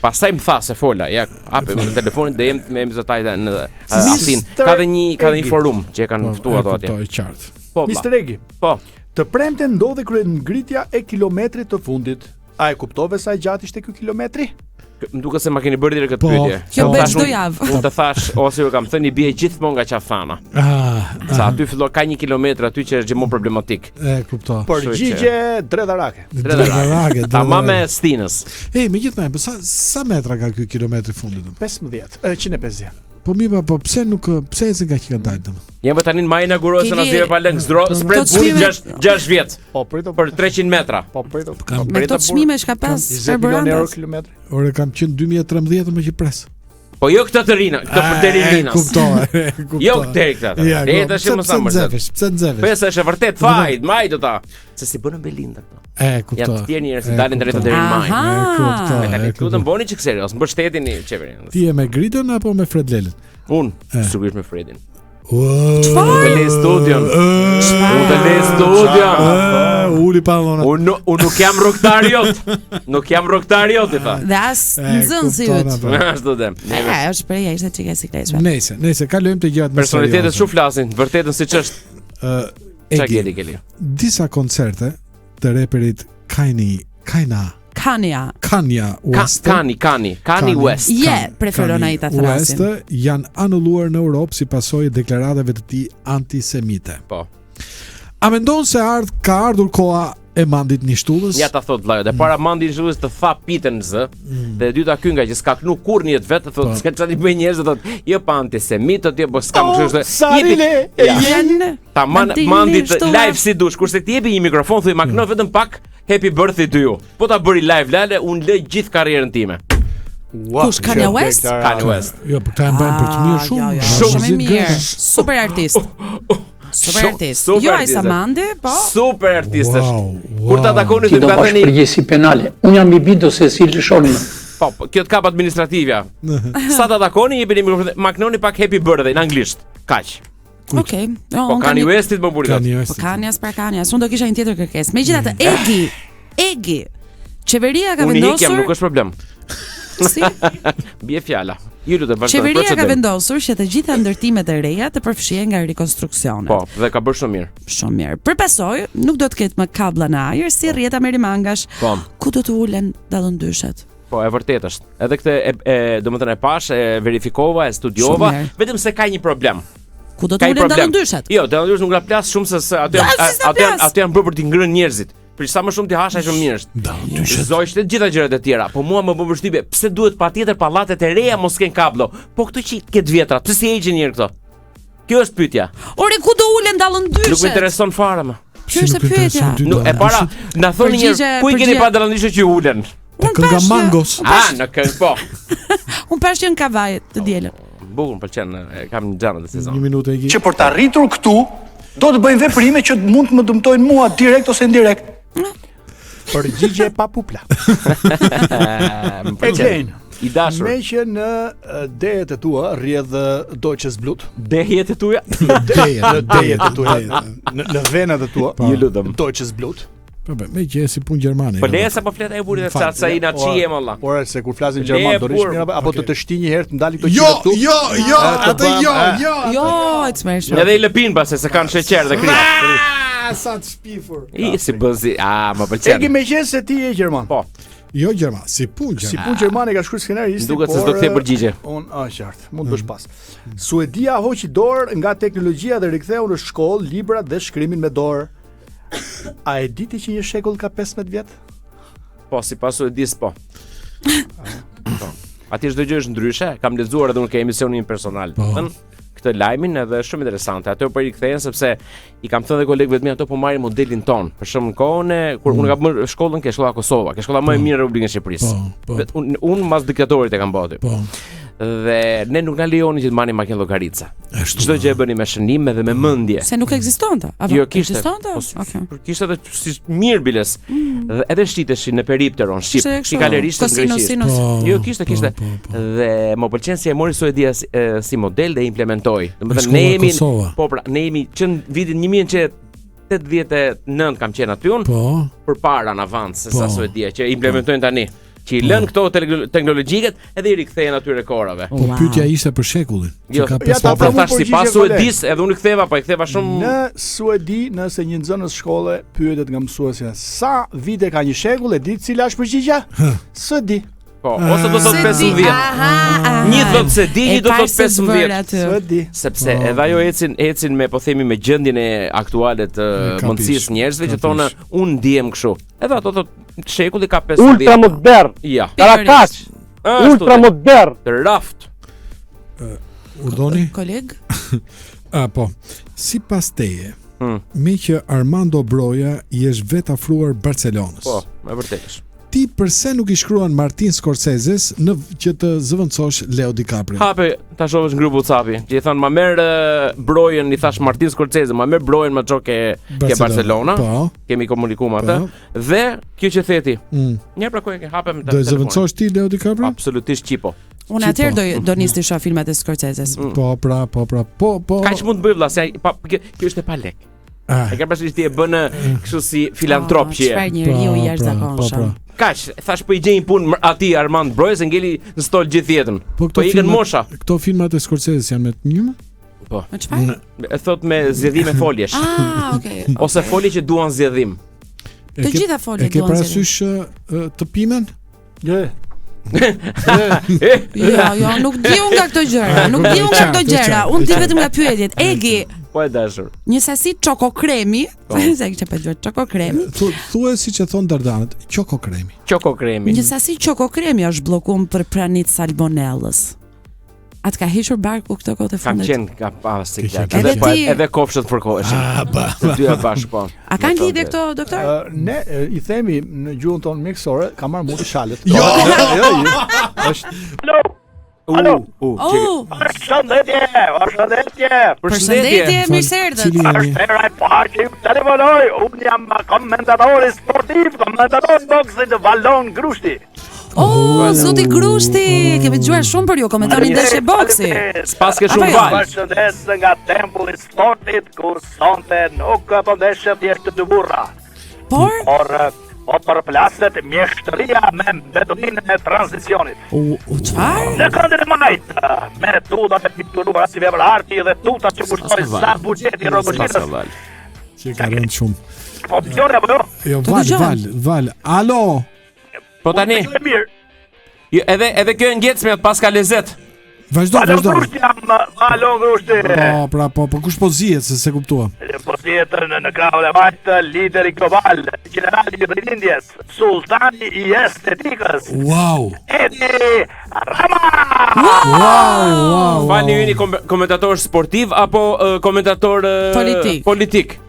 Pastaj më tha se fola, ja, hape me telefonin dhe jem me zotajta në Atin. Ka dhe një forum që e kanë ftuar ato atje. Po, e qartë. Po, Mr. Egi. Po. Të premten ndodhi kryengritja e kilometrit të fundit. A e kuptove sa i gjatë ishte ky kilometri? Më duket se ma keni bërë direkt këtë pyetje. Kjo bëj çdo javë. Unë të thash ose ju kam thënë i bie gjithmonë nga qafana. Sa aty fillon ka 1 kilometër aty që është gjithmonë problematik. E kuptoj. Përgjigje dredharake. Tamam me Stinës. Megjithatë, sa metra ka ky kilometri fundit? 15, 150. Po mirë, po pse ecën nga që ka dalë domun? Ja më tani më inauguroi se na zgjidhe pa lëng spread 6 vjet. Po prito për 300 metra. Po prito. Me këto çmime që ka pas €20 kilometri. Ore kam qenë 2013 më që pres. Po jo këtë të rina, këtë për deri Linas. Kuptoj. Jo deri këtë. Deri tash më sa më. Pse nxevesh? Pse është e vërtet fajt, maj do ta. Se si bënë Belinda këto. Kuptoj. Ja të tjerë njerëz që dalin drejt deri në maj. Kuptoj. Tani lutem bëni çik serioz, mbështetini qeverinë. Ti je me Gridon apo me Fred Lelën? Unë, sigurisht me Fredin. Çfarë? Të le studion. Uli pallona. Unë nuk jam rrugtar jot. Nuk jam rrugtar jot, i tha. Dhe as nxënësi yt. Ashtu dem. Është për ja ishte çika sikletshme. Nëse kalojmë te gjërat më serioze. Personalitetet shumë flasin, vërtetën siç është. Çfarë keli? Disa koncerte të reperit Kanye West. Kanye West. Preferon ai ta thrasin. West janë anulluar në Europë si pasojë deklaratave të tij antisemite. Po. A mendon se ka ardhur koha e mandit një shtullës. Ja ta thot vllai, dhe para mandit një shtullës të tha pitën z, dhe e dyta ky nga që s'ka knu kurrë në jetë vetë, thotë s'ka çani bëj njerëz, thotë, jo pa antisemitët, jo po s'kam kështu. Ta mandit live si dush, kurse ti jepi një mikrofon thuaj makno vetëm pak happy birthday to you. Po ta bëri live Lale, unë lë gjithë karrierën time. Kush Kanye West? Kanye West. Jo, po këta e bëjnë për të mirë shumë. Shumë mirë. Super artist. Super artist. Jo ai Samandi, po. Super artist është. Kur ta takoni të gatani përgjegjësi penale. Unë jam i bindur se si lëshoni. Po, kjo të kap administrativja. Sa ta takoni jepini mikrofon, maknoni pak happy birthday në anglisht. Kaq. Okej. Po Kanye Westit më buri. Po Kanyas për Kanyas. Unë do kisha një tjetër kërkesë. Megjithatë, Egi. Qeveria ka vendosur. Unë jam, nuk është problem. Si? Bie fjala. Ju lutem vazhdoni. Qeveria ka vendosur që të gjitha ndërtimet e reja të përfshihen nga rikonstruksionet. Po, dhe ka bërë shumë mirë. Shumë mirë. Përpasoj, nuk do të ketë më kabla në ajër si rrjeta me rimangash. Po. Ku do të ulen dallëndyshet? Po, e vërtetë është. Edhe këtë domethënë e pash, e verifikova, e studiova, vetëm se ka një problem. Ku do të ulen dallëndyshet? Jo, dallëndyshet nuk la plas shumë se aty janë bërë për t'i ngrënë njerëzit. Për sa më shumë ti hash aq më mirë është. Zojshte gjitha gjërat e tjera, po mua më bën përshtypje, pse duhet patjetër pallatet e reja mos ken kablo? Po këto që ket vjetra, pse si heqin njerë këto? Kjo është pyetja. Ore ku do ulen dallëndyshet? Nuk më intereson fare më. Kjo është pyetja. Nuk e para, na thoni njerë, ku i keni pa dallëndyshet që ulen? Te kënga mangos. Në këngë po. Unë pash që në kavaj të dielën. Bukur, pëlqen, kam një xhanë të sezon. Një minutë e që për të arritur këtu do të bëjnë veprime që mund të më dëmtojnë mua direkt ose indirekt. Përgjigje pa pupla. I dashur. Me që në dejet e tua rrjedh Deutsches Blut. Dejet e tuja? Në dejet e tua. Në venat e tua. Ju lutem. Deutsches Blut. Po me që si punë gjermane. Po leja sa po flet ai burri të çat sa i na çiem valla. Por se kur flasim gjerman do rish mirë apo të shti një herë të ndali këto gjëra këtu. Jo, atë jo. Jo, it's më shumë. Edhe i lëpin pas se kanë sheqer dhe krim. Sa të shpifur. I si bëzi, më pëlqen. Egi më qenë se ti je gjerman. Po. Jo gjerman, si punë gjerman. Si punë gjermane ka shkruar skenaristi. Duket se s'do të kthej përgjigje. Qartë, mund të bësh pas. Suedia hoqi dorë nga teknologjia dhe riktheu në shkollë librat dhe shkrimin me dorë. A e diti që një shekull ka 15 vjet? Po, sipas Suedis po. Aty çdo gjë është ndryshe, kam lexuar edhe unë ke emisionin personal. Këtë lajmin edhe shumë interesante. Ato po i rikthehen sepse i kam thënë kolegëve të mi ato po marrin modelin ton. Për shembull kohën kur unë kam bërë shkollën ke shkolla Kosova, ke shkolla më e mirë e Republikës së Shqipërisë. Unë mas diktatorit e kam bërë. Dhe ne nuk na lejoni që të marrim makinë llogarica. Çdo gjë e bëni me shënim edhe me mendje. Se nuk ekzistonte. Jo, kishte. Okej. Kishte edhe si mirë biles. Dhe edhe shiteshin në peripteron shqip. Si galeristë greqisht. Jo, kishte. Dhe më pëlqen si e mori Suedia si model dhe implementoi. Domethënë ne jemi ne jemi që në vitin 1989 kam qenë aty unë. Përpara në avans se sa Suedia që implementojnë tani. Që i lën këto teknologjiket edhe i rikthehen atyre korave. Po pyetja ishte për shekullin. Që ka pesë pra thash sipas Suedis, edhe unë i ktheva shumë. Në Suedi, nëse një nxënës shkolle pyetet nga mësuesja sa vite ka një shekull, e di cila është përgjigjja? Suedi. Po, ose do të thotë 15. Një do të se di, një do të thotë 15. Suedi. Sepse edhe ajo ecin me po themi me gjendjen e aktuale të mundësisë njerëzve që thonë unë ndihem kështu. Edhe ato thotë shekulli ka 15. Ultramodern. Ja. Karakaç. Ultramodern. Të raft. Urdhoni? Koleg? Po. Sipas teje, me që Armando Broja i është vetë afruar Barcelonës. Po, me vërtetë. Ti përse nuk i shkruan Martin Scorseses në që të zëvendësosh Leo DiCaprio? Hape, ta shohësh në grup WhatsApp-i. Që i thon, "Ma merr brojën", i thash Martin Scorsese, "Ma merr brojën ma ço ke Barcelona." Po. Kemi komunikuar atë. Dhe kjo që theti. Një pra ku e ke hapem të. Do zëvendësosh ti Leo DiCaprio? Absolutisht qipo. Unë atëherë do nis të shoh filmat e Scorseses. Po. Kaç mund të bëj vëlla, se kjo është e pa lek. E ka pasur ti e bën kështu si filantrop që je. Çfarë njeriu i jashtëzakonshëm. Kaç, thash po i gjej një punë aty Armand Brojës ngeli në stol gjithë jetën. Po ikën mosha. Këto filmat e Scorsese janë me të njëjtë? Po. Me çfarë? E thot me zgjedhim e foljesh. Okay. Ose folje që duan zgjedhim. Të gjitha foljet duan zgjedhim. E ke parasysh të pimen? Jo, nuk di unë nga këto gjëra. Unë ti vetëm nga pyetjet. Egi, Po e dashur. Një sasi çoko kremi, se kishte pëlqyer çoko kremi. Thuaj siç e thon dardanët, çoko kremi. Çoko kremi. Një sasi çoko kremi është bllokuar për pranitë salmonellës. Atë ka hequr barku këtë kohë të fundit. Kam qenë ka pas siklet. Edhe kofshët përkoheshin. Dyja bashkë po. A kanë lidhje këto, doktor? Ne I themi në gjuhën tonë mjekësore, ka marrë muti shalet. Jo. Alo. Përshëndetje, mirë se erdhët. Telefonoj, unë jam komentatori sportiv, komentator boksit Valon Grushti. Zoti Grushti, kemi dëgjuar shumë për ju, komentonin ndeshje boksi. S'pas ke shumë val. Përshëndes nga tempulli i sportit, ku sonte nuk po ndeshje thjesht të burra. Por përplaset mjeshtëria me metodin e tranzicionit. Çfarë? Në këndin e majtë, me tutat e pituruara si vepër arti dhe tutat që kushtoj sa buxheti i robotës. Që ka rënë shumë. Po dëgjoni apo jo? Jo, val. Alo. Po tani. Edhe kjo ngjecme pas ka lezet. Vazhdo. Alo Grushti. Po kush po zihet se kuptua. Po zihet në krahun e majtë lideri global, generali I Brindjes, sultani I estetikës. Wow. Edi Rama. Wow. Fani jeni komentator sportiv apo komentator politik?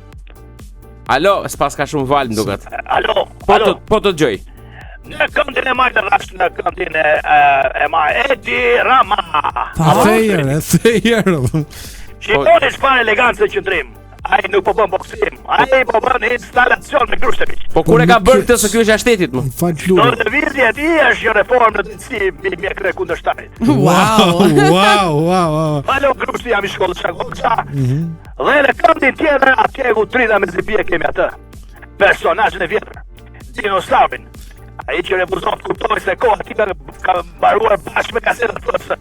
Alo, s'pas ka shumë val m'duket. Alo. Po të dëgjoj. Në këndin e majtë rash në këndin e majtë Edi Rama. Thejer. Shikoni çfarë elegancë qendrim. Ai nuk po bën boksim, ai po bën instalacion me Grushtevi. Po kur e ka bërë këtë se ky është shtetit më? Fal Lule. Do të vizje ti është një reformë në si mjekre kundërshtarit. Wow. Alo Grushti jam I shkollës Shagoça. Dhe në këndin tjetër atje ku trina me zipie kemi atë. Personazhin e vjetër. Dinosaurin. Ai që refuzon të kuptoj se koha ti ka mbaruar bashkë me kasetën thotë.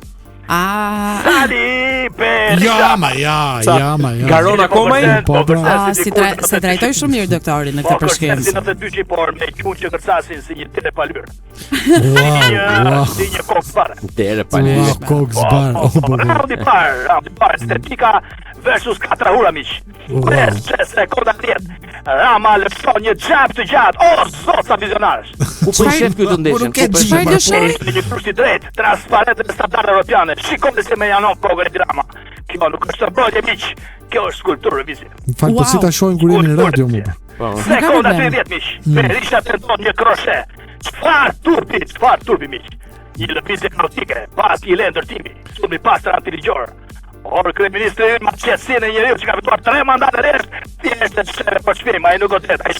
Sali Berisha. Ja. Garon akoma I? Po. Se trajtoj shumë mirë doktorin në këtë përshkrimje. Po, 92 por me qenë që kërcasin si një tere palur. Wow. Si një kokë bare. Tere palur. Kokë bar. Raundi par, estetika versus 4 hura miq. 5 sekonda 10. Rama lëpson një gjap të gjatë. Zot sa vizionarësh. Ku po shef këtu ndeshjen? Një kushti drejt, transparent dhe standard europiane. Shikoni se me janon kokën e Rama. Kjo nuk është brojtje miq. Kjo është skulpturë vizi. Fal, po si ta shohim kur jemi në radio mu. Sekonda 30 miq. Berisha tenton një kroshe. Çfarë turpi miq? Një lëvizje kaotike, pas një ndërtimi, sulmi pastër antiligjor. Por kryeministri ma qetësinë e njeriu që ka fituar 3 mandate rresht, thjesht e çfarë për shpim, ai nuk godet, ai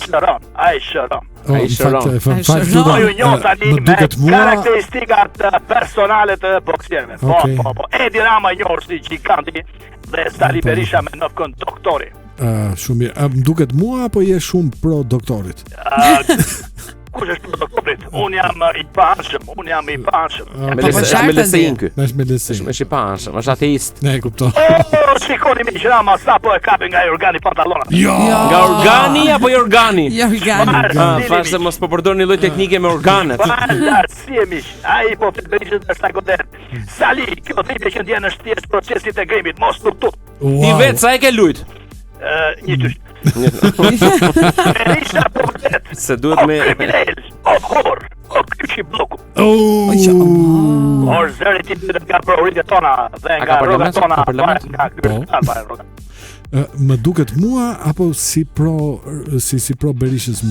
shëron. Po ju njoh tani me karakteristikat personale të boksierëve. Po. Edi Rama njohur si giganti dhe Sali Berisha me novkën doktori. Shumë mirë. Më duket mua apo je shumë pro doktorit? Kush është pro doktorit? Unë jam I panshëm. Me lesein ky. Me lesein. Është I panshëm, është ateist. Ne e kuptoj. Shikoni miq, Rama sapo e kapi nga organi pantallonat. Nga organi apo organi? Organi. Fashë mos po përdorni lloj teknike me organet. Si e miq? Ai po Berishën është godet. Sali, kjo thipje që ndjen është thjesht procesi I grimit, mos nuk tut. Ti vetë sa e ke lut? Një tysh. Berisha po vetë. Se duhet me horror. Kyçi bloku. Zëri ti nga provorit tona dhe nga rrogat tona. Më duket mua apo si pro Berishës?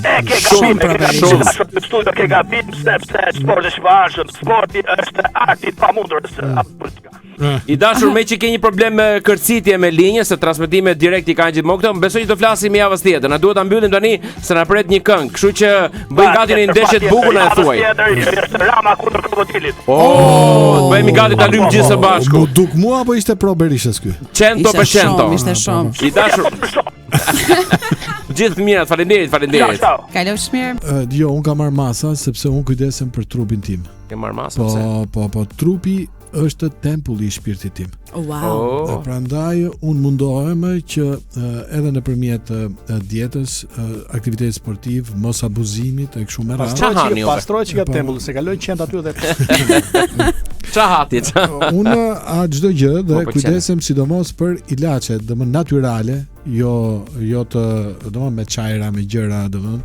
Shumë pro Berishës. Studio ke gabim sepse sporti është arti I pamundur politika. I dashur me që ke një problem me kërcitje me linjë se transmetime direkt I kanë gjithmonë këto, besoj që do flasim javës tjetër. Na duhet ta mbyllim tani se na pret një këngë, kështu që bëj gati në ndeshje të bukur na e thuaj. Rama kundër krokodilit. Bëhemi gati ta lymë gjithë së bashku. Më duk mua apo ishte pro Berishës ky? 100%. Ishte shumë. I dashur. Gjithë të mirat, faleminderit. Kalosh mirë. Jo, un kam marr masa sepse un kujdesem për trupin tim. Ke marr masa pse? Po, trupi është tempulli I shpirtit tim. Wow. Prandaj un mundohem që edhe nëpërmjet dietës, aktivitetit sportiv, mos abuzimit e kështu me radhë. Pastroj që ka tempulli, se kaloj qend aty dhe Çahati. Unë çdo gjë dhe kujdesem sidomos për ilaçet, domethënë natyrale, jo të domethënë me çajra, me gjëra, domethënë.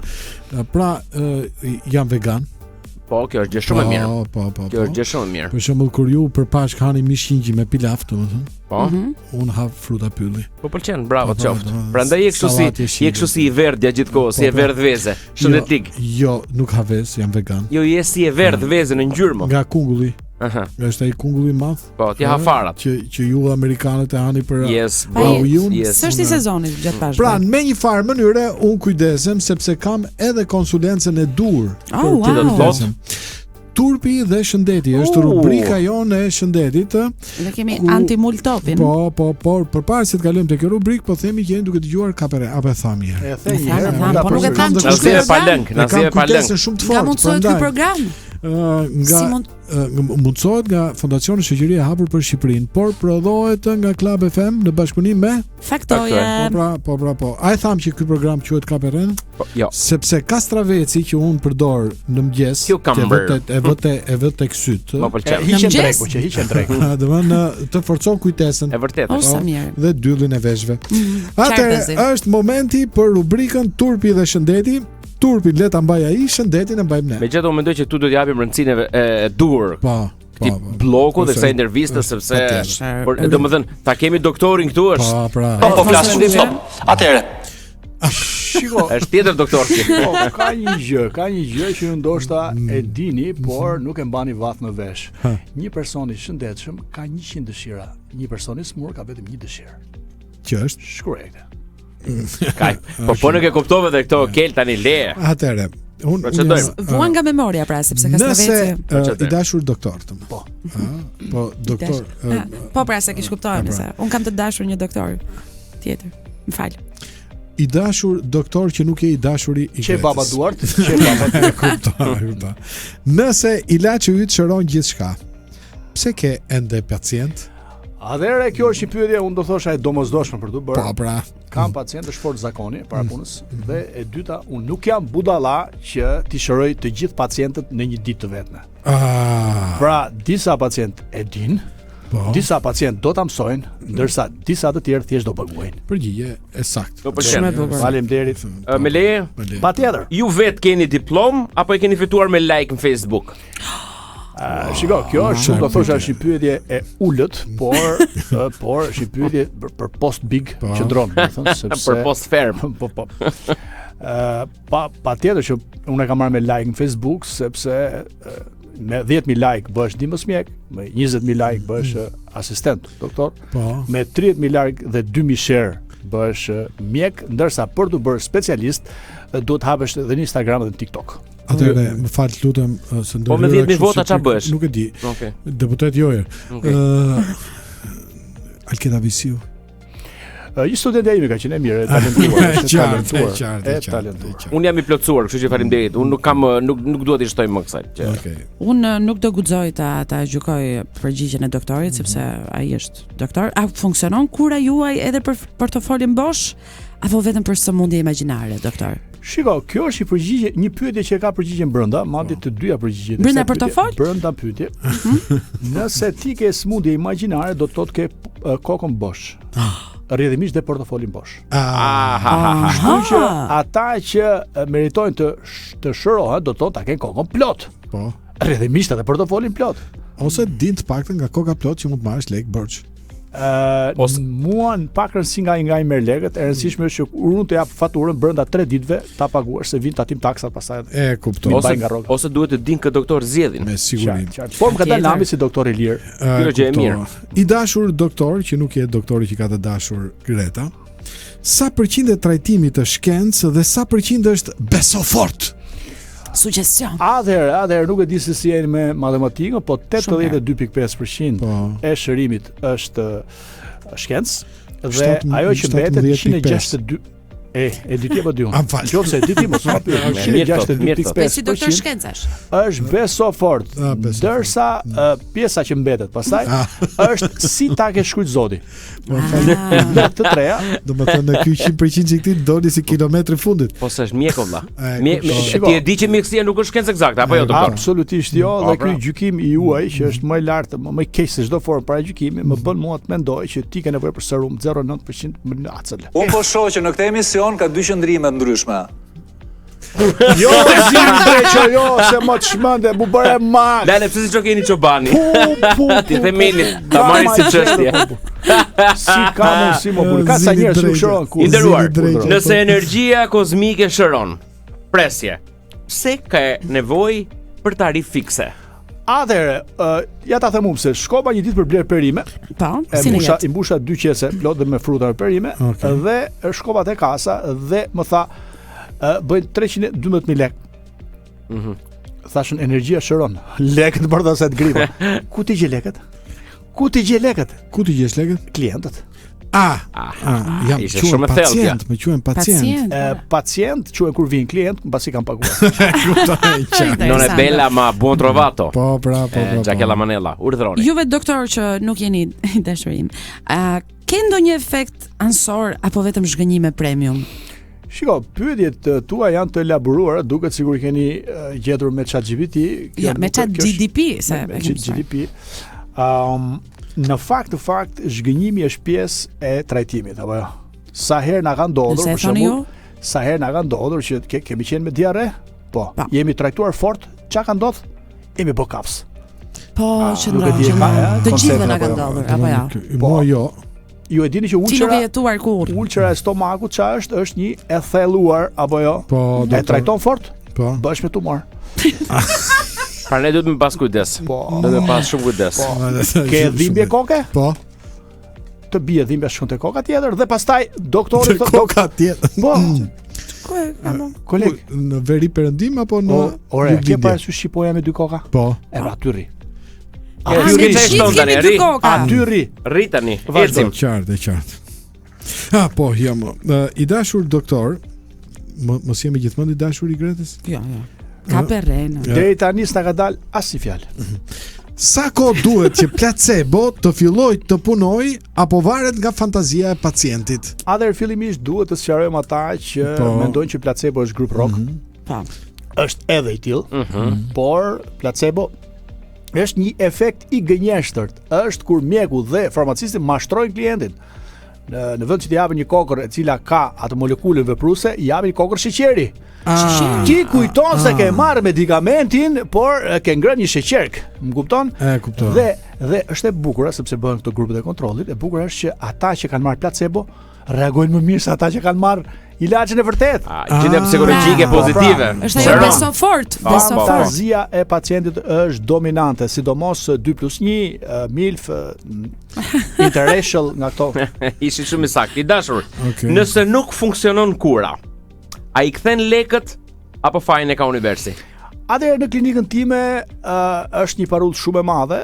Pra jam vegan. Po, kjo është gjë shumë e mirë. Po. Kjo është gjë shumë e mirë. Për shembull kur ju përpashk hani mishingjë me pilaf, domethënë. Po. Unë ha fruta pylli. Po pëlqen, bravo qoftë. Prandaj je kështu si i verdh gjatë gjithë kohës, si e verdh veze, shëndetik. Jo, nuk ha vezë, jam vegan. Jo, je si e verdh veze në ngjyrë. Nga kungulli. Aha. Është ai kungulli i madh? Po, ti ha farat. Që ju amerikanët e hani për S'është i sezonit gjatë Pashkës. Pra, me një farë mënyre unë kujdesem sepse kam edhe konsulencën e dur. Turpi dhe shëndeti është rubrika jonë e shëndetit. Ne kemi anti-multopin. Po, përpara se të kalojmë te kjo rubrikë, po themi që jeni duke dëgjuar Kapere, apo e tham një herë. E them një herë, po nuk e tham Na sjell pa lëng, na sjell pa lëng. Nga mundsohet ky program? Mundsohet nga Fondacioni Shoqëria e Hapur për Shqipërinë, por prodhohet nga Club FM në bashkëpunim me Faktoje. Po. A e tham që ky program quhet Kaperen? Jo. Sepse kastraveci që unë përdor në mëngjes, e vë tek syt. Po pëlqen. Hiqen dreku. Domethënë të forcon kujtesën. E vërtetë. Sa mirë. Dhe dyllin e veshëve. Atëherë është momenti për rubrikën Turpi dhe shëndeti. Turpin le ta mbaj ai, shëndetin e mbajmë ne. Megjithatë unë mendoj që tu do t'japim rëndësinë e dur. Po. Bloku dhe kësaj interviste sepse domethënë ta kemi doktorin këtu është. Po flasim sot. Atëherë. Shiko, është tjetër doktor. Ka një gjë që ndoshta e dini, por nuk e mbani vath në vesh. Një person i shëndetshëm ka 100 dëshira. Një person i smur ka vetëm 1 dëshirë. Që është shkurë. Kaj, po nuk e kuptove dhe këto kel tani leje. Atëre, vuan nga memoria pra, sepse ka straveci. I dashur doktor. Po, doktor. Po pra, se kish kuptohem se un kam të dashur një doktor tjetër. M'fal. I dashur doktor që nuk je i dashuri i vetes. Çe baba Duart, kuptoj. Nëse ilaçi yt shëron gjithçka, pse ke ende pacient? Atëherë kjo është një pyetje, unë do thosha e domosdoshme për të bërë. Po, pra. Kam pacientë shport zakoni para punës dhe e dyta, unë nuk jam budalla që t'i shëroj të gjithë pacientët në një ditë të vetme. Pra, disa pacientë e din, disa pacientë do ta mësojnë, ndërsa disa të tjerë thjesht do paguajnë. Përgjigje e saktë. Faleminderit. Me leje? Patjetër. Ju vetë keni diplom apo e keni fituar me like në Facebook? Shiko, kjo është do thosha është një pyetje e ulët, por është një pyetje për post big që dron, do thënë, sepse për post ferm. Po. Patjetër që unë kam marrë me like në Facebook sepse me 10.000 like bëhesh ndihmës mjek, me 20.000 like bëhesh asistent doktor, me 30.000 like dhe 2.000 share bëhesh mjek, ndërsa për të bërë specialist duhet hapesh edhe në Instagram dhe në TikTok. Atëre, më fal lutem se ndërhyra. Po me 10.000 vota ç'a bësh? Nuk e di. Okej. Deputet Jojer. Alketa Visiu. Një student e imi ka qenë mirë, talentuar. Unë jam i plotësuar, kështu që faleminderit. Unë nuk dua të shtoj më kësaj. Okej. Unë nuk do guxoj ta gjykoj përgjigjen e doktorit sepse ai është doktor. A funksionon kura juaj edhe për portofolin bosh apo vetëm për sëmundje imagjinare, doktor? Shiko, kjo është një pyetje që ka përgjigjen brenda, madje të dyja përgjigjet. Brenda portofol? Brenda pyetje. Nëse ti ke sëmundje imagjinare, do të thotë ke kokën bosh. Rrjedhimisht dhe portofolin bosh. Kështu që ata që meritojnë të shërohen, do të thotë ta kenë kokën plot. Po. Rrjedhimisht edhe portofolin plot. Ose din të paktën nga koka plot që mund të marrësh lek borxh. Mua në pak rëndësi nga i merr lekët, e rëndësishme është që unë të jap faturën brenda 3 ditëve ta paguash se vin tatim taksat pastaj. E kuptoj. Ose duhet të din kë doktor zgjedhin. Me siguri. Por më ka dalë nami si doktor i lirë. Kjo gjë e mirë. I dashur doktor, që nuk je doktori që ka të dashur Greta, sa përqind e trajtimit të shkencë dhe sa përqind është besofort? Suggestion. Atëherë nuk e di se si jeni me matematikën, po 82.5% e shërimit është shkencë dhe ajo që mbetet 162 E dyti apo dy unë? Qofse e dyti mos ma pyet. 162.5% si doktor shkencash. Është beso fort. Ndërsa pjesa që mbetet pastaj është si ta ke shkruajt Zoti. Në të treja, domethënë ky 100% që këtij doli si kilometri fundit. Po s'është mjeko valla. Ti e di që mjekësia nuk është shkencë eksakte apo jo doktor? Absolutisht jo, dhe ky gjykim i juaj që është më i lartë, më i keq se çdo formë para gjykimi, më bën mua të mendoj që ti ke nevojë për serum 0.9% më acël. Unë po shoh që në këtë emision ka dy qëndrime të ndryshme. Jo, jo, se më të shmende, bu bërë mal. Lale, pse si që keni qobani? Ti themeni, ta marri si çështje. Si ka mundësi më burë, ka sa njerëz që shëron kur. Inderuar, nëse energjia kozmike shëron, presje, pse ka nevojë për tarifë fikse? Atëherë, ja ta them se shkova një ditë për bler perime. Po, si ne. I mbusha 2 qese plot dhe me fruta me perime dhe shkova te kasa dhe më tha bëjnë 312.000 lek. Thashën energjia shëron. Lekët bërta se të gripa. Ku ti gje lekët? Ku ti gje lekët? Ku ti gjesh lekët? Klientët. Jam quhen pacient, më quhen pacient. Pacient quhen kur vin klient, mbasi kanë paguar. Non è bella ma buon trovato. Po. Già che la manella, urdhroni. Juve doktor që nuk jeni dashurim. Ke ndonjë efekt ansor apo vetëm zhgënjime premium? Shiko, pyetjet tua janë të elaboruara, duket sikur keni gjetur me ChatGPT. Ja, me ChatGPT, se me ChatGPT. Në fakt zhgënjimi është pjesë e trajtimit, apo jo? Sa herë na ka ndodhur, për shembull, sa herë na ka ndodhur që kemi qenë me diarre? Po. Jemi trajtuar fort, çka ka ndodhur? Jemi bë kaps. Po, që të gjithëve na ka ndodhur, apo jo? Po, jo. Ju e dini që ulçera e stomakut ç'a është një e thelluar apo jo? Po, e trajton fort? Po. Bësh me tumor. Pra ne duhet me pas kujdes. Po. Duhet me pas shumë kujdes. Ke dhimbje koke? Po. Të bie dhimbja shkon te koka tjetër dhe pastaj doktori thotë koka tjetër. Po. Ku e kam? Koleg, në veri perëndim apo në Ore, ke parasysh shqipoja me 2 koka? Po. E aty rri. Aty rri tani. Ecim. Qartë. Po, jam. I dashur doktor, mos jemi gjithmonë i dashur i Gretës? Jo. Ka perren. Deri tani s'na ka dal asnjë fjalë. Sa kohë duhet që placebo të fillojë të punojë apo varet nga fantazia e pacientit? Atëherë fillimisht duhet të sqarojmë ata që mendojnë që placebo është grup rock. Po. Është edhe i tillë, por placebo është një efekt i gënjeshtërt. Është kur mjeku dhe farmacisti mashtrojnë klientin. Në vend që t'i japin një kokër e cila ka atë molekule vepruese, i japin një kokër sheqeri. Ti kujton se ke marrë medikamentin, por ke ngrënë një sheqerk. Më kupton? E kuptoj. Dhe është e bukur sepse bëhen këto grupet e kontrollit. E bukur është që ata që kanë marrë placebo reagojnë më mirë se ata që kanë marrë ilaçin e vërtet. Gjendje psikologjike pozitive. Është ajo beso fort. Fantazia e pacientit është dominante, sidomos 2+1, MILF, interracial nga këto. Ishi shumë i saktë. I dashur. Nëse nuk funksionon kura, a i kthen lekët apo fajin e ka universi? Atëherë në klinikën time është një parull shumë e madhe,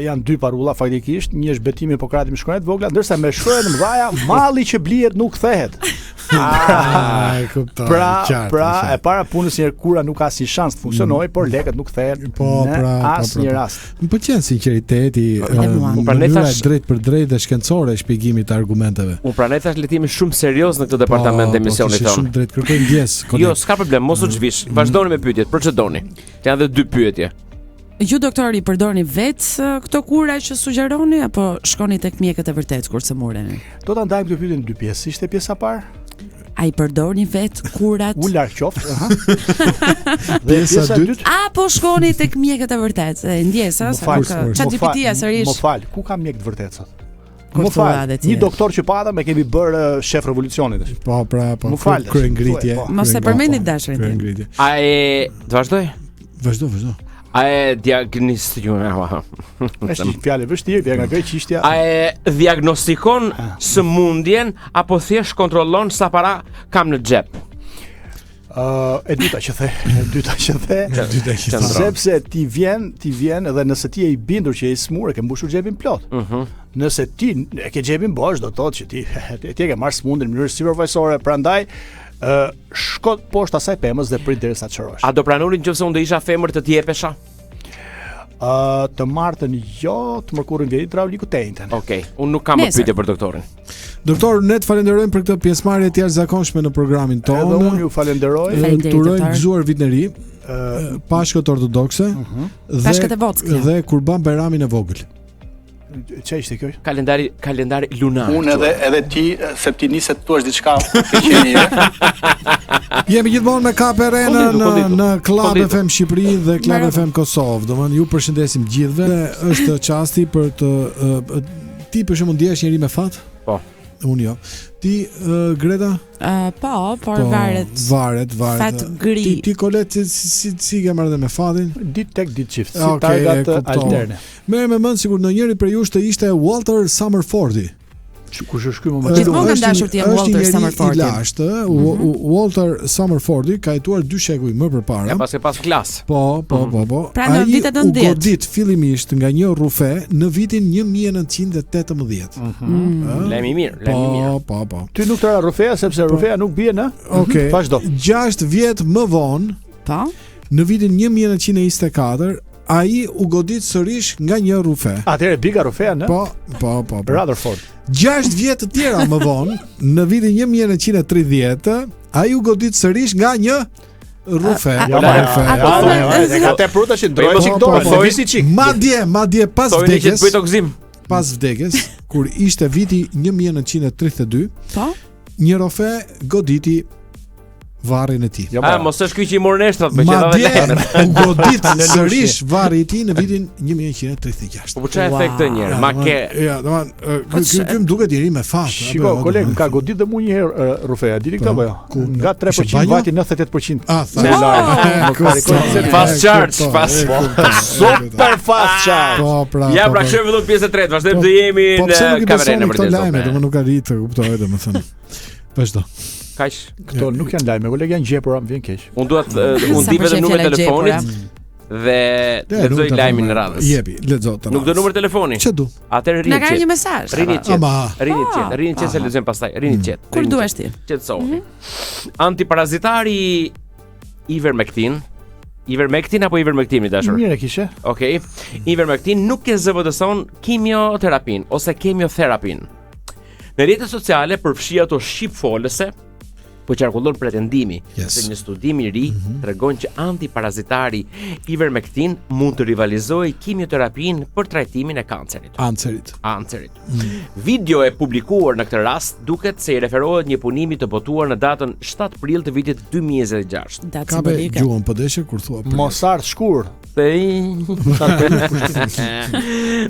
janë 2 parulla faktikisht, një është betimi Hipokratit me shkronjat vogla, ndërsa me shkronjat mëdha malli që blihet nuk kthehet. Pra e para punës një kura nuk ka asnjë shans të funksionojë, por lekët nuk kthehen në asnjë rast. Më pëlqen sinqeriteti, mënyra drejt për drejt dhe shkencore e shpjegimit të argumenteve. Unë pranej thash le të jemi shumë serioz në këtë departament të emisionit tonë. Shumë drejt, kërkoj ndjes. Jo, s'ka problem, mos u zhvish. Vazhdoni me pyetjet, procedoni. Janë edhe 2 pyetje. Ju doktori përdorni vetë këto kura që sugjeroni apo shkoni tek mjekët e vërtet kur të mureni? Do ta ndajmë këtë pyetje në 2 pjesë. Ishte pjesa e parë? A i përdorni vetë kurat? U larg qoftë, Dhe pjesa e dytë? Apo shkoni tek mjekët e vërtet? Ndjesa sa ChatGPT-ja sërish. Më fal, ku ka mjek të vërtet sot? Më fal, një doktor që pata me kemi bërë shef revolucionit. Po, kryengritje. Mos e përmendni dashurin. A e të vazhdoj? Vazhdo. A e diagnostikon? Është një fjalë vështirë, vjen nga greqishtja. A e diagnostikon sëmundjen apo thjesht kontrollon sa para kam në xhep? E dyta që the, sepse ti vjen edhe nëse ti je i bindur që je i smur, e ke mbushur xhepin plot. Nëse ti e ke xhepin bosh, do të thotë që ti e ke marrë smundin në mënyrë supervajsore, prandaj shko poshtë asaj pemës dhe prit derisa të çorosh. A do pranonin nëse unë do isha femër të t'jepesha? Të martën jo, të mërkurën vjen hidrauliku të njëjtën. Okej, unë nuk kam më pyetje për doktorin. Doktor, ne të falenderojmë për këtë pjesëmarrje të jashtëzakonshme në programin tonë. Edhe unë ju falenderoj. Turojmë gëzuar vit në ri, Pashkët ortodokse dhe Kurban Bajramin e vogël. Çfarë ishte kjo? Kalendari lunar. Unë edhe ti, se ti niset thua diçka, ke qenë. Jemi gjithmonë me KPR në Club FM Shqipëri dhe Club FM Kosovë. Domethënë ju përshëndesim gjithëve. Është çasti për të ti për shembull ndjesh njëri me fat? Po. Unë jo. Ti Greta? Por varet. Fat gri. Ti kolet si ke marrë me fatin? Ditë tek ditë çift. Si targat alterne. Merr me mend sikur ndonjëri për ju të ishte Walter Summerfordi. Kush është ky më? Gjithmonë kam dashur të jem Walter Summerfordi. Walter Summerfordi ka jetuar 2 shekuj më përpara. Ja pas klas. Po. Pra në vitet 90. Ai u godit fillimisht nga një rufe në vitin 1918. Lajmi mirë. Po. Ty nuk të ra rufeja sepse rufeja nuk bie në. Okej. Vazhdo. 6 vjet më vonë, në vitin 1924, ai u godit sërish nga një rufe. Atëherë biga rufeja në? Po. Rutherford. 6 vjet të tjera më vonë, në vitin 1930, ai u godit sërish nga një rufe. Ka te pruta që ndrojnë çik dorë. Madje pas vdekjes. Pas vdekjes, kur ishte viti 1932, një rufe goditi varrin e tij. Mos është ky që i mor neshtrat, më qenë edhe lekën. U godit sërish varri i tij në vitin 1936. Po çfarë efekt njëherë? Ma ke. Ja, domethënë ky më duket i ri me fat. Shiko, koleg, ka godit dhe mua një herë rufeja. Dini këtë apo jo? Nga 3% vati 98%. Fast charge, super fast charge. Po, pra. Ja, pra kemi vëllë pjesë e tretë, vazhdojmë të jemi në kamerën e vërtetë. Domethënë nuk arrit të kuptoj domethënë. Vazhdo. Kaq. Këto nuk janë lajme, koleg janë gjepura, më vjen keq. Unë di vetëm numrin e telefonit dhe lexoj lajmin në radhës. Jepi, lexo të. Nuk do numër telefoni. Ç'do? Atëherë na ka një mesazh. Rini qet se lexojmë pastaj. Rini qet. Kur duhesh ti? Qetsohu. Antiparazitari Ivermectin apo Ivermectin dashur? Mirë kishe. Okej. Ivermectin nuk e zëvendëson kimioterapin ose kemioterapin. Në rrjetet sociale përfshi ato shqipfolëse po qarkullon pretendimi se një studim i ri tregon që antiparazitari Ivermectin mund të rivalizojë kimioterapin për trajtimin e kancerit. Video e publikuar në këtë rast duket se i referohet një punimi të botuar në datën 7 prill të vitit 2026. Ka gjuhën po deshe kur thua Mosart shkur.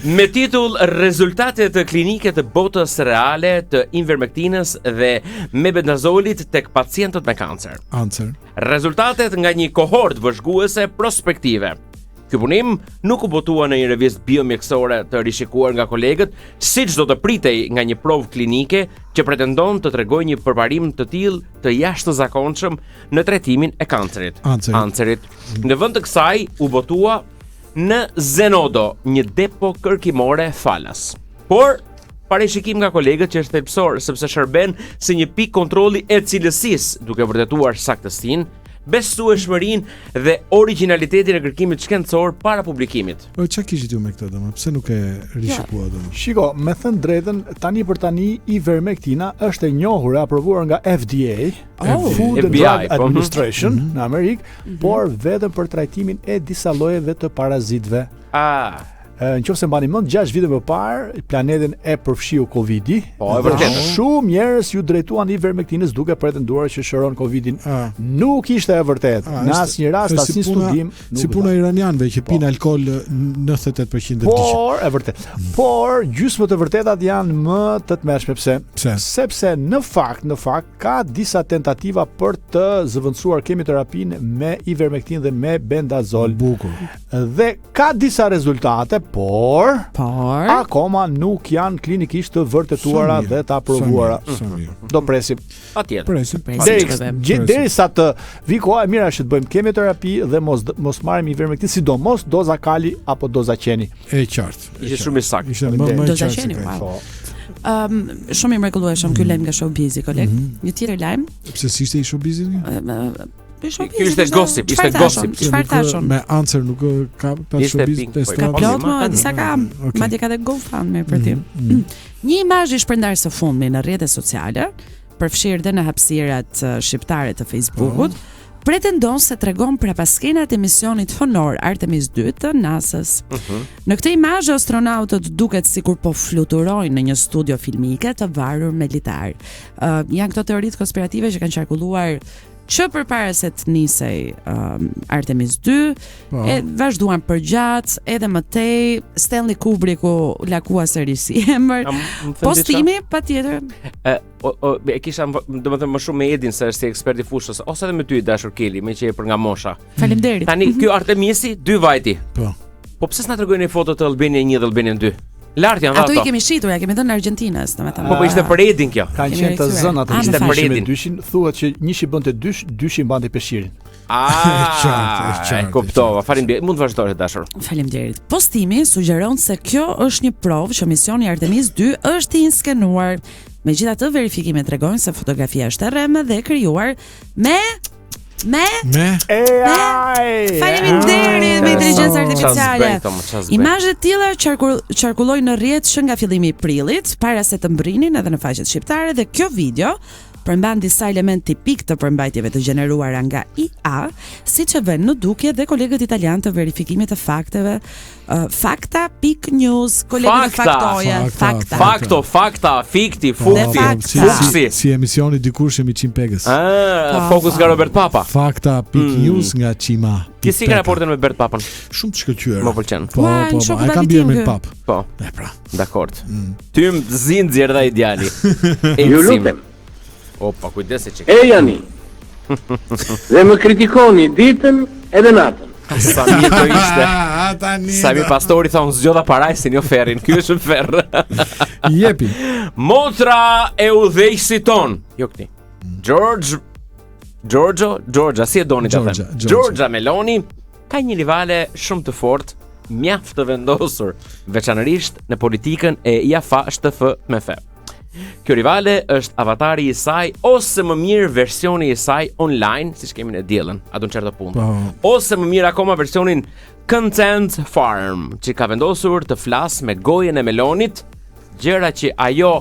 Me titull Rezultatet klinike të botës reale të Ivermectinës dhe mebendazolit tek pacientët me kancer. Rezultatet nga një kohort vëzhguese prospektive. Ky punim nuk u botua në një revistë biomjekësore të rishikuar nga kolegët, siç do të pritej nga një provë klinike që pretendon të tregojë një përparim të tillë të jashtëzakonshëm në trajtimin e kancerit. Në vend të kësaj u botua në Zenodo, një depo kërkimore falas. Por parishikim nga kolegët që është thelbësor sepse shërben si një pikë kontrolli e cilësisë, duke vërtetuar saktësinë, besueshmërinë dhe origjinalitetin e kërkimit shkencor para publikimit. Po çka kishit ju me këtë domo? Pse nuk e rishikuat domo? Shiko, me thënë drejtën, tani për tani Ivermectina është e njohur e aprovuar nga FDA, Food and Drug Administration në Amerikë, por vetëm për trajtimin e disa llojeve të parazitëve. Nëse mbani mend 6 vite më parë planetin e përfshiu Covidi. Po, e vërtetë. Shumë njerëz ju drejtuan Ivermectinës duke pretenduar që shëron Covidin. Nuk ishte e vërtetë. Në asnjë rast, asnjë studim. Si puna iranianëve që pinë alkool 98% të ditë. Por, e vërtetë. Por gjysmët e vërtetat janë më të tmerrshme. Pse? Sepse në fakt ka disa tentativa për të zëvendësuar kemioterapinë me Ivermectin dhe me bendazol. Bukur. Dhe ka disa rezultate. por akoma nuk janë klinikisht të vërtetuara dhe të aprovuara. Do presim. Patjetër. Derisa të vi koha e mira është të bëjmë kemoterapi dhe mos marrim ivermektin, sidomos doza kali apo doza qeni. E qartë. Ishte shumë i saktë. Ishte më doza qeni. Shumë i mrekullueshëm ky lajm nga showbizi, koleg. Një tjetër lajm. Pse si ishte i showbizit? Ishte gossip. Çfarë thashun? Me Ancer nuk ka pas showbiz test. Ka plot më, disa kam. Madje ka dhe GoFundMe për ti. Një imazh i shpërndarë së fundmi në rrjetet sociale, përfshirë dhe në hapësirat shqiptare të Facebookut, pretendon se tregon për paskenat e misionit honor Artemis 2 të NASA-s. Në këtë imazh astronautët duket sikur po fluturojnë në një studio filmike të varur militar. Janë këto teoritë konspirative që kanë qarkulluar që përpara se të nisej Artemis 2, e vazhduan përgjatë, edhe më tej, Stanley Kubricku lakua serisi emër, postimi patjetër. E kisha domethënë më shumë me Edin se është si ekspert i fushës, ose edhe me ty dashur Keli, me që e për nga mosha. Faleminderit. Tani ky Artemisi 2 vajti. Po pse s'na tregojnë foto të Albania 1 dhe Albania 2? Lart janë ato. Ato i kemi shitur, ja kemi dhënë Argentinas, domethënë. Po ishte për Edin kjo. Kanë qenë të zënë ato, ishte për Edin. Dyshin thuhet që njëshi bënte dyshi mbante peshirin. E kuptova. Faleminderit. Mund të vazhdoni dashur. Faleminderit. Postimi sugjeron se kjo është një provë që misioni Artemis 2 është i inskenuar. Megjithatë, verifikimet tregojnë se fotografia është e rreme dhe e krijuar me AI. Faleminderit me inteligjencë artificiale. Imazhet tilla qarkullojnë në rrjet që nga fillimi i prillit, para se të mbrinin edhe në faqet shqiptare, dhe kjo video përmban disa element tipik të përmbajtjeve të gjeneruara nga IA, siç e vënë në dukje dhe kolegët italianë të verifikimit të fakteve, fakta.news, kolegët e faktoje, fakta, fikti, fuksi. Si emisioni dikur shemi Qimpegës. Fokus nga Robert Papa. Fakta.news nga Qima. Ti si ka raportin me Bert Papën? Shumë të shkëlqyer. Më pëlqen. Po, e kam bërë me pap. Po. Pra. Dakor. Tym zinxhir dha ideali. Ju lutem. Opa, kujdes e çik. E jani. Dhe më kritikoni ditën edhe natën. Sa mirë do ishte. Sa mi pastori thon zgjodha parajsin, jo ferrin. Ky është ferr. Jepi. Motra e udhëheqësit ton. Jo këti. Georgia, si e doni ta them. Georgia Meloni ka një rivale shumë të fortë, mjaft të vendosur, veçanërisht në politikën e IAFA STF me fe. Kjo rivale është avatari i saj, ose më mirë versioni i saj online, siç kemi në diellën, atë në çertë punë. Ose më mirë akoma versionin Content Farm, që ka vendosur të flas me gojen e Melonit, gjëra që ajo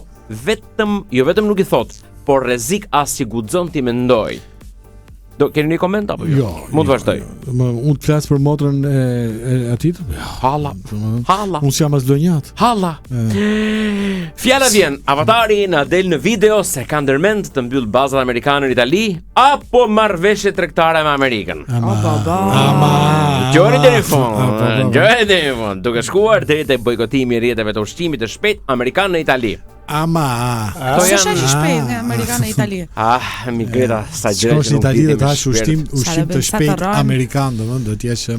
jo vetëm nuk i thot, por rrezik as që guxon ti mendoj. Do keni një koment apo jo? Mund të vazhdoj. Unë të flas për motrën e atit? Halla. Unë jam as donjat. Halla. Fjala vjen, avatari na del në video se ka ndërmend të mbyll bazat amerikane në Itali apo marrëveshje tregtare me Amerikën. Gjori telefon. Duke shkuar deri te bojkotimi i rrjeteve të ushqimit të shpejt amerikan në Itali. To janë shpejt nga Amerikanë e Itali. Migreta sa gjëra. Shkosh në Itali dhe tash ushqim të shpejt amerikan, do të jesh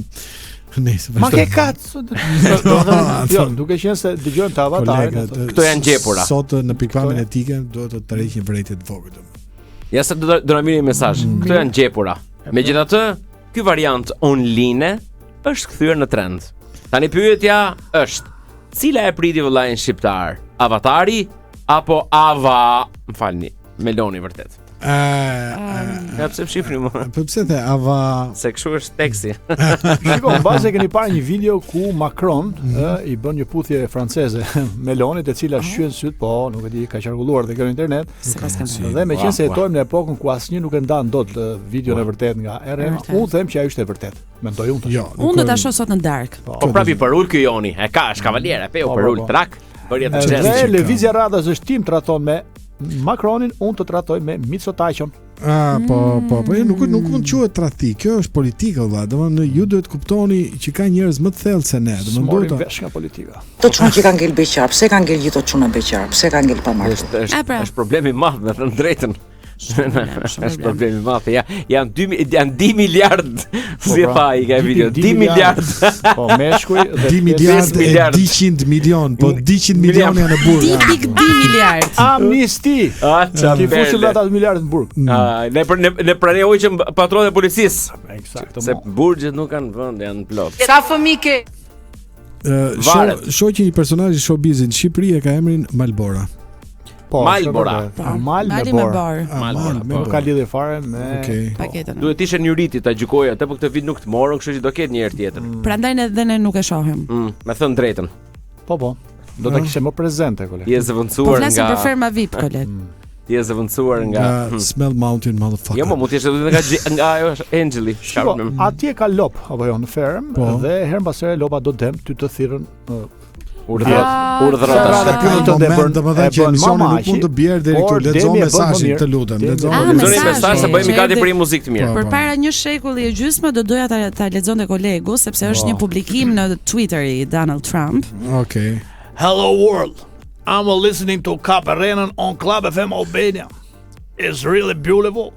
Ma ke katë. Jo, duke qenë se dëgjojnë të avatarin. Këto janë gjepura. Sot në pikpamjen etike do të tërheqin vërejtje të vogël. Ja se do na vini një mesazh. Këto janë gjepura. Megjithatë, ky variant online është kthyer në trend. Tani pyetja është, cila e priti vëllain shqiptar? Avatari apo Meloni vërtet? Ja pse shifni më? Po pse the Ava? Se kështu është teksi. Shikoj, mbase keni parë një video ku Macron i bën një puthje franceze Melonit, e cila shqyen syt, po nuk e di, ka qarkulluar te kjo në internet. Dhe meqense jetojmë në epokën ku asnjë nuk e ndan dot videon e vërtet nga RM, unë them që ajo është e vërtet. Mendoj unë. Jo, unë do ta shoh sot në dark. Po prapi për ul ky Joni, e ka është kavalier, e për ul trak. Dhe lëvizja radhës është tim traton me Macronin, unë të tratoj me Mitsotakën. Po, nuk mund quhet tradhti. Kjo është politika, vëlla. Domethënë ju duhet kuptoni që ka njerëz më të thellë se ne. Domethënë do vesh nga politika. To çun që kanë ngel beqar, pse kanë ngel gjithë to çuna beqar, pse kanë ngel pa marrë. Është problemi i madh, me të drejtën. Është problemi i madh. Janë 10 miliard. Si e tha i ka video. 10 miliard. Po meshkuj dhe 10 miliard e 200 milion, po 200 milion janë në burg. 10.2 miliard. Amnisti. Ti fushën ata miliardë në burg. Ne pranoj që patronet e policisë. Eksakt. Se burgjet nuk kanë vend, janë plot. Sa fëmijë ke? Shoqi i personazhit showbizit në Shqipëri e ka emrin Malbora. Po, Malbora. Mali me bar. Nuk ka lidhje fare me paketën. Duhet ishte një riti ta gjykoj atë, por këtë vit nuk të morën, kështu që do ketë një herë tjetër. Prandaj edhe ne nuk e shohim. Me thënë drejtën. Po. Do ta kishe më prezente koleg. Je zëvendësuar nga. Po flasim për ferma VIP koleg. Je zëvendësuar nga Smell Mountain motherfucker. Jo, mund të ishte nga ajo Angeli. Atje ka lop apo jo në ferm dhe herë pas here lopa do dem ty të thirrën urdhërotas. Domethënë që emisioni nuk mund të bjerë deri këtu, lexo mesazhin, të lutem. Lexoni mesazh se bëjmë gati për një muzikë të mirë. Përpara një shekulli e gjysmë do doja ta lexonte kolegu sepse është një publikim në Twitter i Donald Trump. Okay. Hello world. I'm listening to Kaperenan on Club FM Albania. It's really beautiful.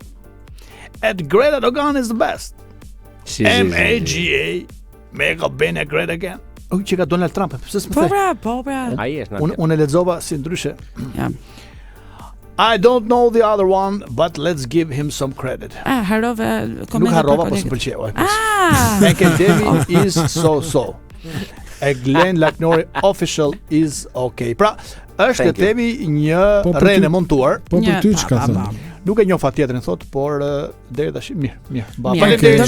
And Greta Dogan is the best. MAGA. Make Albania great again. Që ka Donald Trump, pse s'më the? Po pra. Ai është. Unë e lexova si ndryshe. Ja. I don't know the other one, but let's give him some credit. Harrova komentin. Nuk harrova, po s'pëlqeu. Academy is so. E Glenn Laknori official is okay. Pra, është themi një rene montuar. Po për ty çka thon? Nuk e njoh tjetrin thot, por deri tash mirë. Faleminderit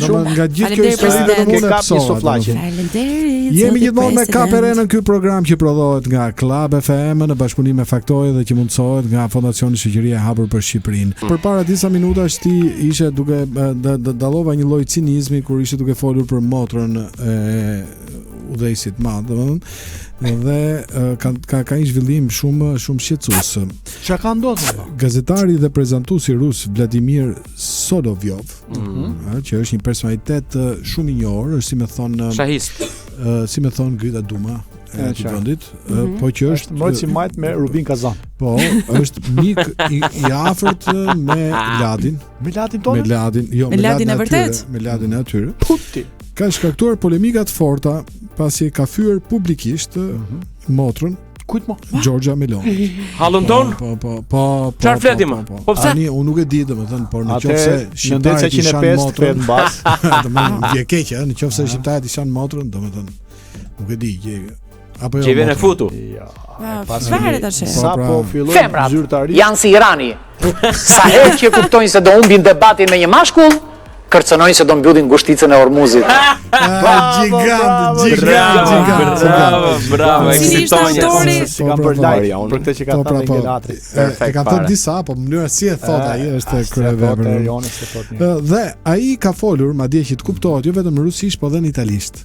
shumë. Nga gjithë kjo histori ke kap një sofllaqe. Faleminderit. Jemi gjithmonë me KPR në ky program që prodhohet nga Club FM në bashkëpunim me Faktori dhe që mundsohet nga Fondacioni Shoqëria e Hapur për Shqipërinë. Përpara disa minutash ti ishe duke dallova një lloj cinizmi kur ishe duke folur për motrën e udhëheqësit madh, domethënë, dhe ka një zhvillim shumë shqetësues. Çka ka ndodhur? Gazetari dhe prezantuesi rus Vladimir Solovyov, që është një personalitet shumë i njohur, është si më thon shahist, si më thon Grita Duma e atij vendit, po që është mbrojtës i majt me Rubin Kazan. Po, është mik i afërt me Ladin. Me Ladin tonë? Me Ladin, jo, me Ladin e vërtet. Me Ladin e atyre. Puti. Ka shkaktuar polemika të forta pasi ka fyer publikisht motrën. Kujt mo? Giorgia Meloni. Hallën ton? Po. Çfarë fletim më? Po pse? Tani unë nuk e di domethënë, por nëse shqiptarët i shan motrën mbas, domethënë vje keq, nëse shqiptarët i shan motrën, domethënë nuk e di që apo jo. Që vjen e futu. Pas varet tash. Sapo filloi zyrtari. Janë si Irani. Sa herë që kuptojnë se do humbin debatin me një mashkull, kërcënojnë se do mbyllin ngushticën e Ormuzit. Gigant. Bravo, eksitonje. Si kanë për like për këtë që ka thënë Gelatri. E ka thënë disa, po mënyra si e thot ai është kryevepër. Dhe ai ka folur, madje që të kuptohet jo vetëm në rusisht, po edhe në italisht.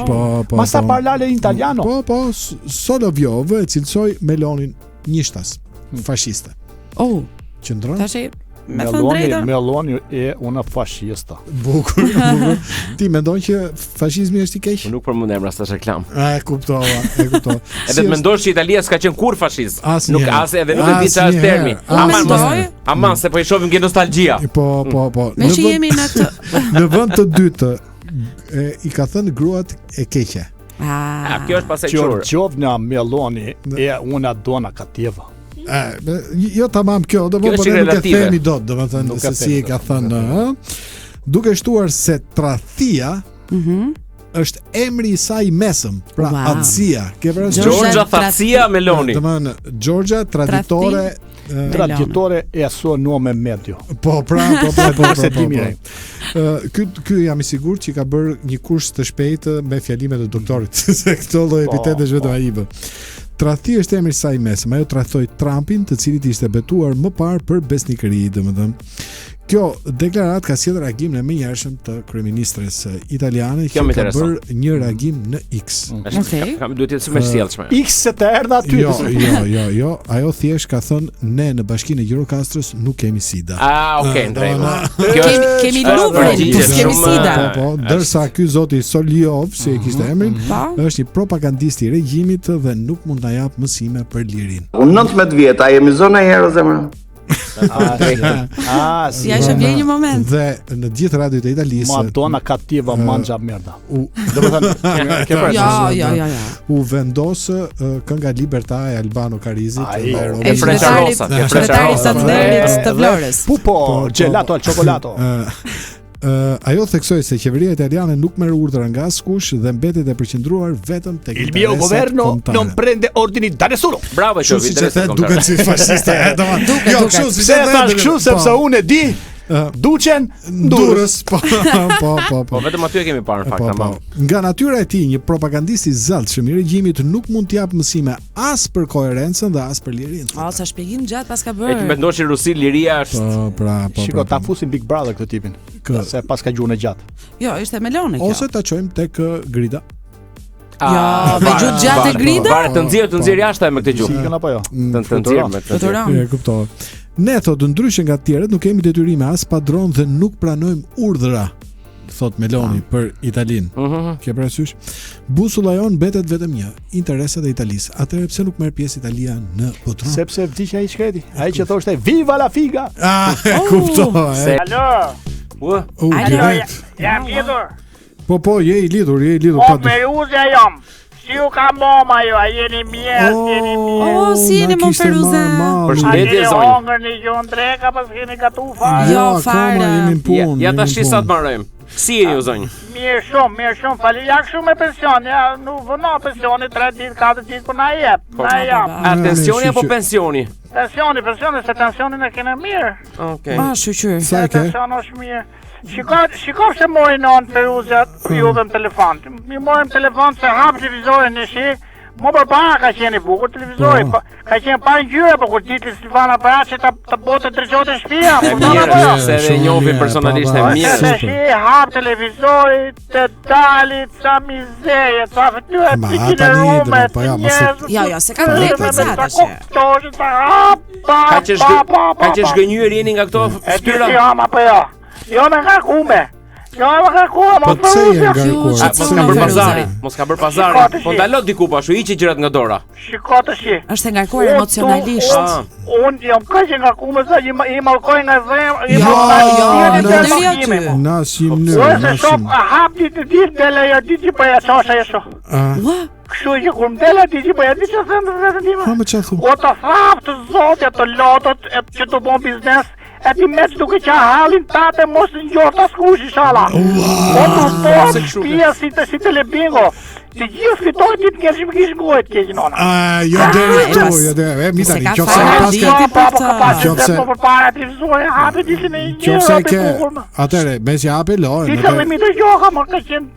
Po. Ma sa parlale in italiano. Po, Solovyov e cilsoi Melonin njishtas, fashiste. Qëndron? Tash Meloni e una fascista. Bukur. Ti mendon që fashizmi është i keq? Nuk përmend emra sa reklam. E kuptova. Edhe mendosh që Italia s'ka qenë kur fashist. Nuk as edhe nuk e di çfarë është termi. Aman se po i shohim që nostalgjia. Po. Me që jemi në atë. Në vend të dytë i ka thënë gruat e keqe. Kjo është pas e qurë. Gjovna Meloni e una dona cattiva. Jo tamam kjo, do po nuk e themi dot, domethënë se si e ka thënë, duke shtuar se Tradhia është emri i saj mesëm, pra Azia. Ke parasysh Giorgia Tradhia Meloni. Domethënë Giorgia traditore e suo nome medio. Po. Ky jam i sigurt që ka bërë një kurs të shpejtë me fjalimet e doktorit, se këto lloj epitetesh vetëm ai bë. Tradhia është emri i saj mesëm, ajo tradhtoi Trumpin, të cilit ishte betuar më parë për besnikëri, domethënë. Kjo deklaratë ka sjellë reagimin e menjëhershëm të kryeministres italiane, që ka bërë një reagim në X. Kam duhet të jetë më sjellshme. X se të erdha aty. Jo, ajo thjesht ka thënë ne në bashkinë e Gjirokastrës nuk kemi sida. Okay, ndrejmë. Kemi Luvrin, kemi sida. Po, ndërsa ky zoti Solyov, si e kishte emrin, është një propagandist i regjimit dhe nuk mund ta jap mësime për lirinë. Unë 19 vjet, a jemi zonë herë zemra? Ja isha vjen një moment. Dhe në gjithë radiot e Italisë. Madonna cattiva mangia merda. Domethënë, ke parasysh. Ja. U vendos kënga Libertà e Albano Carizit e Frecciarosa, ke Frecciarosa të Flores. Pupo, gelato al cioccolato. Ajo theksoi se qeveria italiane nuk merr urdhra nga askush dhe mbetet e përqendruar vetëm tek il mio governo non prende ordini da nessuno. Bravo, Shofi, duket si fashiste. Jo, kështu sepse unë e di. Duqen Durrës. Po vetëm aty e kemi parë në fakt, tamam. Nga natyra e tij, një propagandist i zellshëm i regjimit nuk mund të jap mësime as për koherencën dhe as për lirinë. Sa shpjegim gjatë pas ka bërë. E mendosh Rusi liria është. Po. Shiko, ta fusin Big Brother këtë tipin. Se pas ka gjuhën e gjatë. Jo, ishte melone kjo. Ose ta çojmë tek Grida. Jo, me gjuhë gjatë e Grida? Varet të nxjerr jashtë me këtë gjuhë. Sikën apo jo? Të nxjerr me këtë. E kuptova. Ne thotë ndryshe nga të tjerët nuk kemi detyrime as padron dhe nuk pranojmë urdhra, thot Meloni për Italinë. Ke parasysh? Busulla jon mbetet vetëm një, interesat e Italisë. Atëherë pse nuk merr pjesë Italia në Potron? Sepse vdiq ai shkreti. Ai që thoshte Viva la figa. Kuptova. Alo. Alo. Jam lidhur. Po, je i lidhur pa. Po, Peruzja jam. Si u ka mama jo, a jeni mirë, si jeni më Feruza. Përshëndetje zonjë. A hongër një gjuhën dreka, pas keni gatu fare. Jo, fare. Ja tash sa të marrojmë. Si jeni ju zonjë? Mirë shumë, fali jak shumë me pension, ja, nuk vëno pensioni 3 ditë, 4 ditë, po na jep. A pensioni apo pensioni? Pensioni, se pensionin e kene mirë. Okej. Shqyr. Sa e ke? Pension është mirë. Shiko se mori non Peruzja juve në telefon. Mi mori në telefon se hap televizorin në shik. Mo përpara ka qenë i bukur televizori, ka qenë pa ngjyra, po kur ditë Silvana Paraçi ta bote drejtote shtëpia. Mirë, se e njohim personalisht e mirë. Se hap televizori të dalit sa mizerie, sa fytyra të rume. Jo, se ka vlerë sa tash. Ka që zgënjyer jeni nga këto fytyra? Jo me nga kume. Po pse je ngarkuar? Mos ka bër pazari. Po ndalo diku po ashtu hiqi gjërat nga dora. Shiko tash. Është ngarkuar emocionalisht. Unë jam kaq ngarkuar se i mallkoj nga zemra. Jo, na sim në. Ose shop hap ditë dele ja ditë po ja çosha ajo. Kështu që kur mdela ditë po ja ditë se thënë vetëm tima. Ha më çfarë? O ta thap të zotë të lotot që të bën biznes. E ti meç duke qa halin tate mos në gjort as kush inshallah. O të bërë shpia si të lebingo. Të gjithë fitoj ti të keshim kish gojët keqë nona. Jo deri këtu, jo deri. Mitani, qofse për para televizore hape ditën e një. Qofse ke. Atëre, me që hape lojën. Ti të mi të gjoka, më ka qenë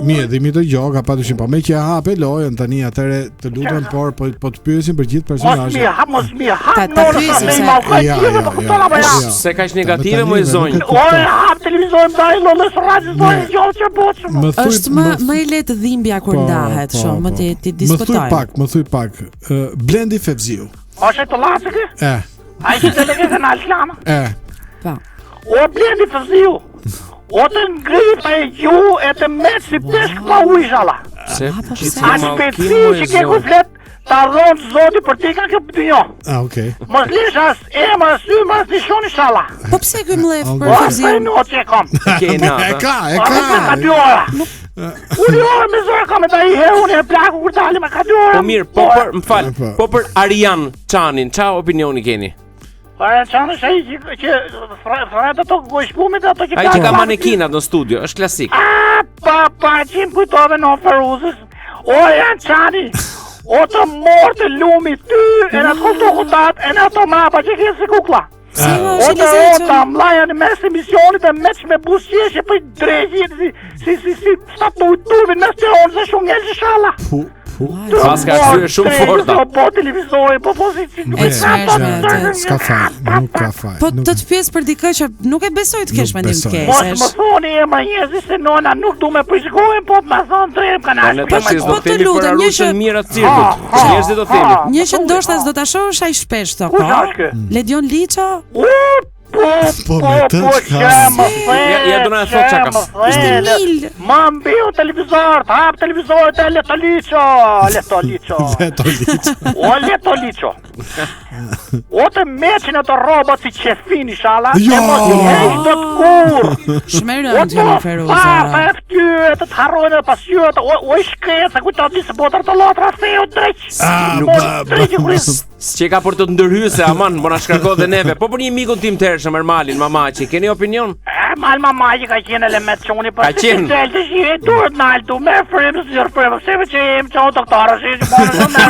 mirë, dhe mi të gjoka, patyshim, po me që hape lojën tani atëre të lutem por po të pyesim për gjithë personazhet. Mos mirë, hap nona. Se kaq negative më zonjë. Ore, hap televizorin ndaj lollës radios gjallë që boçëm. Është më e lehtë dhimbja kur ndahet shumë, më ti diskutojmë. Më thuj pak. Blendi Fevziu. Është të lasëke? Ai që të legë në Alslama? Po. O Blendi Fevziu. O të ngripa e gju e të metë si peshk pa ujshala. A shpeci që ke kuflet ta rronë zoti për ti ka këtë dynjo. Okej. Mos lesh as emër, as ymë, as nishon inshallah. Po pse ky mlef për Fevziu? Po në që e kom. E ka. Ka 2 ora. Unë orë me zora kam e ta i herë, unë e plaku kur dalim e ka 2 ora. Po mirë, më falë, po për Arian Çanin, qa opinioni keni? Arian Çani është ai që fratë ato gojshpumit ato që ai që ka manekinat në studio, është klasik. Pa, që më kujtove në Feruzës. O Arian Çani, o të morë të lumi ty, e në të kultu kutat, e në të mapa që kje si kukla. O të ota mlaja në mes emisionit e meq me busqeshe për drejgjit si statuturvin mes të onë se shumë njëllë shala. Pas ka kërë shumë forta. Po televizori, po si s'ka faj, nuk ka faj. Po të pjesë për dikë që nuk e besoj të kesh mendim të kesh. Mos më thoni e ma njëzi se nona nuk du me përshkojnë, po të ma thonë drejmë ka nashë. Po të lutem, një që mirat cirkut, njerëzit do themi. Një që ndoshta s'do ta shohësh ai shpesh to. Ledion Liço? Po qemë ja do na thot çka ka. Ishte mil. Mam biu televizor, hap televizorin te Leto Liço. Leto Liço. O Leto Liço. O të meqin e të robot si qefin inshallah. Jo! E mos i heq do të kur. Shmerën gjeni Feruza. Pa e ftyre të harrojnë dhe pasjyre të o i shkret, se kujto disë botër të lotra feo dreq. S'qe ka për të ndërhyse, aman, më na shkarko dhe neve. Po për një mikun tim të hershëm, Ermalin, Mamaçi, keni opinion? Mal Mamaçi ka qenë element qoni, Ka qenë? Të shire, duhet naltu, me frimë, zërë frimë, se që jem që o doktorë, që që më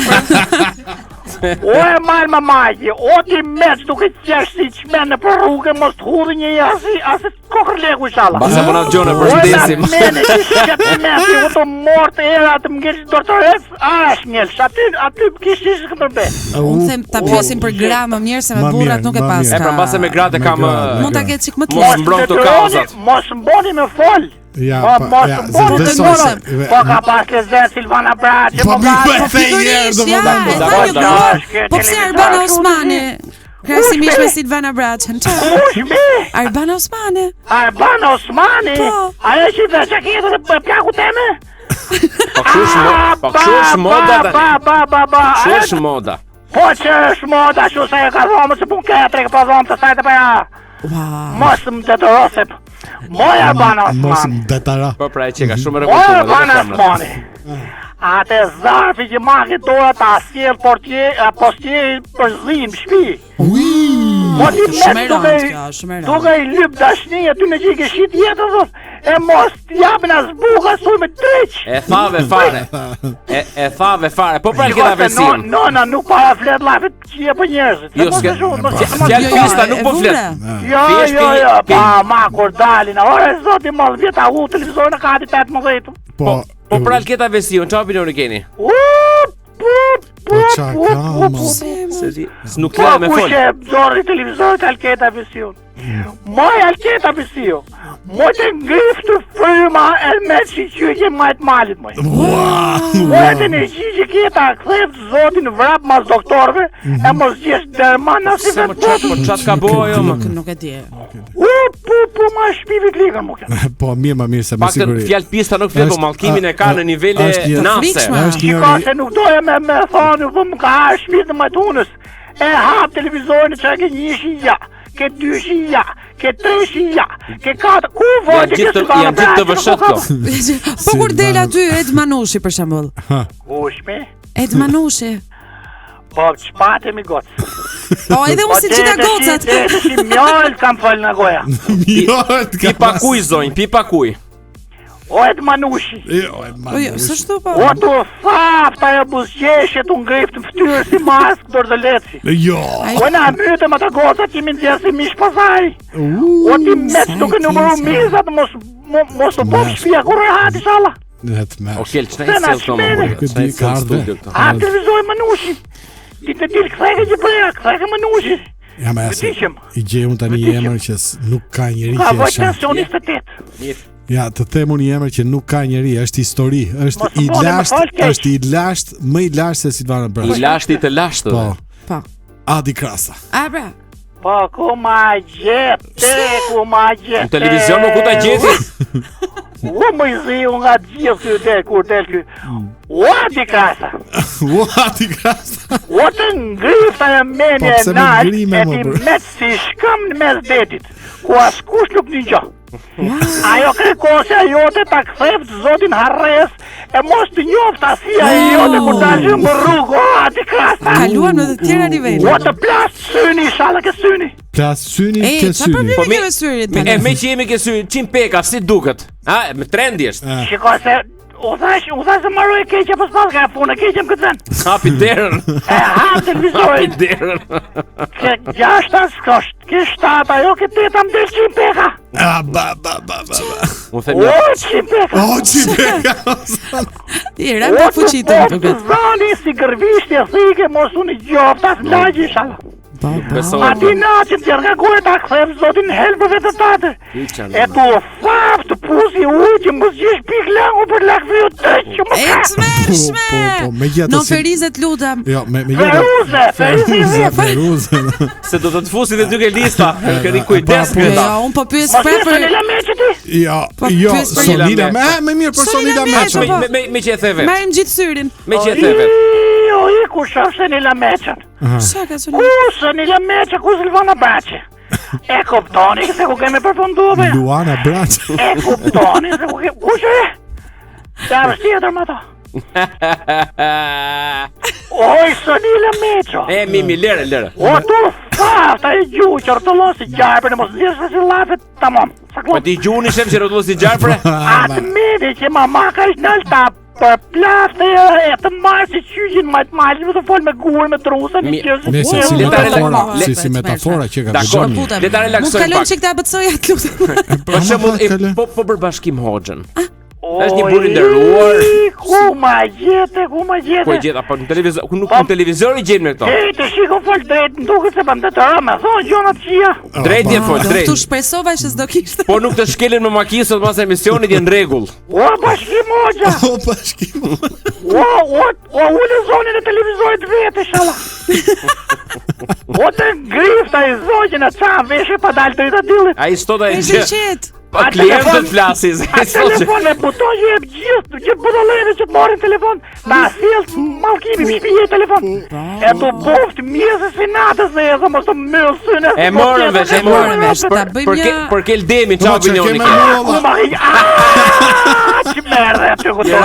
O e mal Mamaçi, o ti meq duke qesh si qmenë për rrugë, mos të hudhi një asi kokër legu inshallah. Basa më na gjone për shdesim. O e mene që shqetë mesi, o të mortë era të mgesh dortores, ash njelsh, aty kishish këtërbe. Unë them ta pyesim për gra më mirë se me burrat nuk e pas ka. E pra mbase me gratë kam mund ta ketë çik më të mos mbron këto kauzat. Mos mboni me fol. Ja, po ka pas lezet Silvana Braçi, po po pse Arbana Osmani? Krahasimisht me Silvana Braçën. Arbana Osmani. Arbana Osmani? Ajo që dhe që kjetë dhe plaku teme? Po kështu është moda Kështu është moda. Po që është moda, që se e ka dhomë, se pun ketre, ka po dhomë të sajtë për ja. Mos më të të rosip. Moja Arbana Osmani. Mos më detara. Po pra e që ka shumë Moja Arbana Osmani. Atë zarfi që maki dora ta sjell postjeri për zinë shpi. Po ti duke i lyp dashni aty në që i ke shit jetën dhët. E mos t'japin as buka suj me treq. E thave fare. E thave fare. Po pra këta version. Nona nuk para flet lafet që je për njerëzit. Jo, fjallë pista nuk po flet. Jo, pa ma kur dalin. Ore zoti mall vjeta u televizorin e kati 18. Po pra këta version, çfarë opinioni keni? Po qa kam. Nuk ka me fol. Po kush zorri televizorit alketa version. Moj alketa version. Moj të ngriftë fryma elmeqi që që majt malit moj. Moj të në që kjeta këthejt zotin vrap mas doktorve, e mos gjesh dërma në si vetë botë. Po qatë ka bojo më? Nuk e dje. Po ma shpivit ligën më kënë. Po mirë se më siguri. Pak të fjallë pista nuk flet, po mallkimin e ka në nivele nase. Shiko se nuk doje me thonë, po më ka harë shpivit në majtunës. E hap televizorin që ke njëshi ja. Ke dyshi ja, ke treshi ja, ke katë, ku vojtë ke së janë gjithë të vëshët ko. Po kur del aty Ed Manushi për shembull. Kushme? Ed Manushi. Po çpate mi gocë. Po edhe unë si qita gocat. Si mjollë kam falë në goja. Pi pakuj zonjë, pi pakuj. O Ed Manushi. S'ashtu po. O të thafta e buzqeshe të ngriftë në ftyrë si mask dorëzëleci. Jo. O na mytëm ata goca që mi nxjerë si mish pasaj. O ti meq duke numëru mizat mos të pop shpia kur e hati shala. O kell, që na i selë të më A televizoj Manushi. Ti të tilë këthejke që përja, këthejke Manushi. Ja me asë, i gjejmë tani një emër që nuk ka njëri që e vojtë tensionist të tetë. Ja, të themu një emër që nuk ka njëri, është histori, është i lasht, më i lasht se Silvana Braçi. I lashti të lashtë. Po. Adi Krasa. A bra. Po, ku ma gjete, ku ma gjete. Në televizion më ku ta gjeti? U më i zi, unë nga gjithë kur del kjo. U Adi Krasa. U Adi Krasa. U të ngrifta e menje e nalt, e ti met si shkëm në mes detit, ku askush nuk një gjo. Ajo kërkosja jote ta ktheft zotin Harres e mos të njoft asia jote kur dalë më rrugë. O, Adi Krasa. Kaluan në të tjera nivele. O, të plas syni, shala ke syni. Plas syni, ke syni. Qa problemi ke me syrit? Me që jemi ke syni, qim peka, si duket? Me trendi është. Shiko se, u thash se marru e keqe për s'pas ka punë, keqe më këtë zenë. Hapi derën. E hap televizorin. Hapi derën. Ke 6 skosht, ke 7, ajo ke 8 më del qim peka. Unë themi o, qim peka. O, qim peka. I rem të fuqitën. O, të zani si gërvisht e thike, mos unë i gjofta s'lagji shala. Ati naqin që rrgagoj ta këthem zotin helbëve të tate. E tu faf të pusi ujë që më zgjish pik langu për lakve ju të që më ka. Shme. Në ferizet lutem. Jo, me Feruze. Se do të të fusi dhe dyke lista. Këri kujdes këta. Unë po pyes për Sonila Meqë ti? Jo, Sonila Meqë. Me mirë për Sonila Meqë. Me që e the vetë. Marim gjithë syrin. Me që e the vetë. Jo, i ku shof Sonila Meqën. Sa ka zonë? Sonila Meçe, ku Silvana Baçi. E kuptoni se ku kemi përfunduar. Luana Braçi. E kuptoni se ku kemi. Kush e? Sa tjetër më ato. Oj, Sonila Meço. E Mimi, lere. O tu fata e gjuqër të losi gjarpër, mos lëshë si lafet, tamam. Po ti gjuni shem që rotullu si gjarpër? Atë midi që mama ka ishtë nëllë ta për plafte e të marë si qyqin majtë me të folë me gurë, me trusa, një qësë. Nëse si metafora që ka vëgjoni. Le ta relaksojmë pak. Mu kalon që këta bëtësoja të lutë. Për shembull, po për Bashkim Hoxhën. Është një burr i nderuar. Ku ma gjete? Po gjeta, po në televizor, ku nuk në televizor i gjen me këto. Ej, të shikon fol drejt, duket se bën të rëmë, thonë gjona të qija. Drejt je fol, drejt. Tu shpresova që s'do kishte. Po nuk të shkelin me makinë sot pas emisionit je në rregull. O Bashkim Hoxha. O ule zonin e televizorit vetë inshallah. O të grifta i zogjën e qa veshe pa dalë të rita dillit. Ai sot ai gjë. Pa klientët flasin. A telefon me buton që jep gjithë budollëve që të marrin telefon. Na sjell mallkimi shpije telefon. E do boft mjesë si natës e edhe mos të myll syne. E morën vesh, ta bëjmë një për Keldemi, çfarë opinioni ke? Çi merre aty ku do.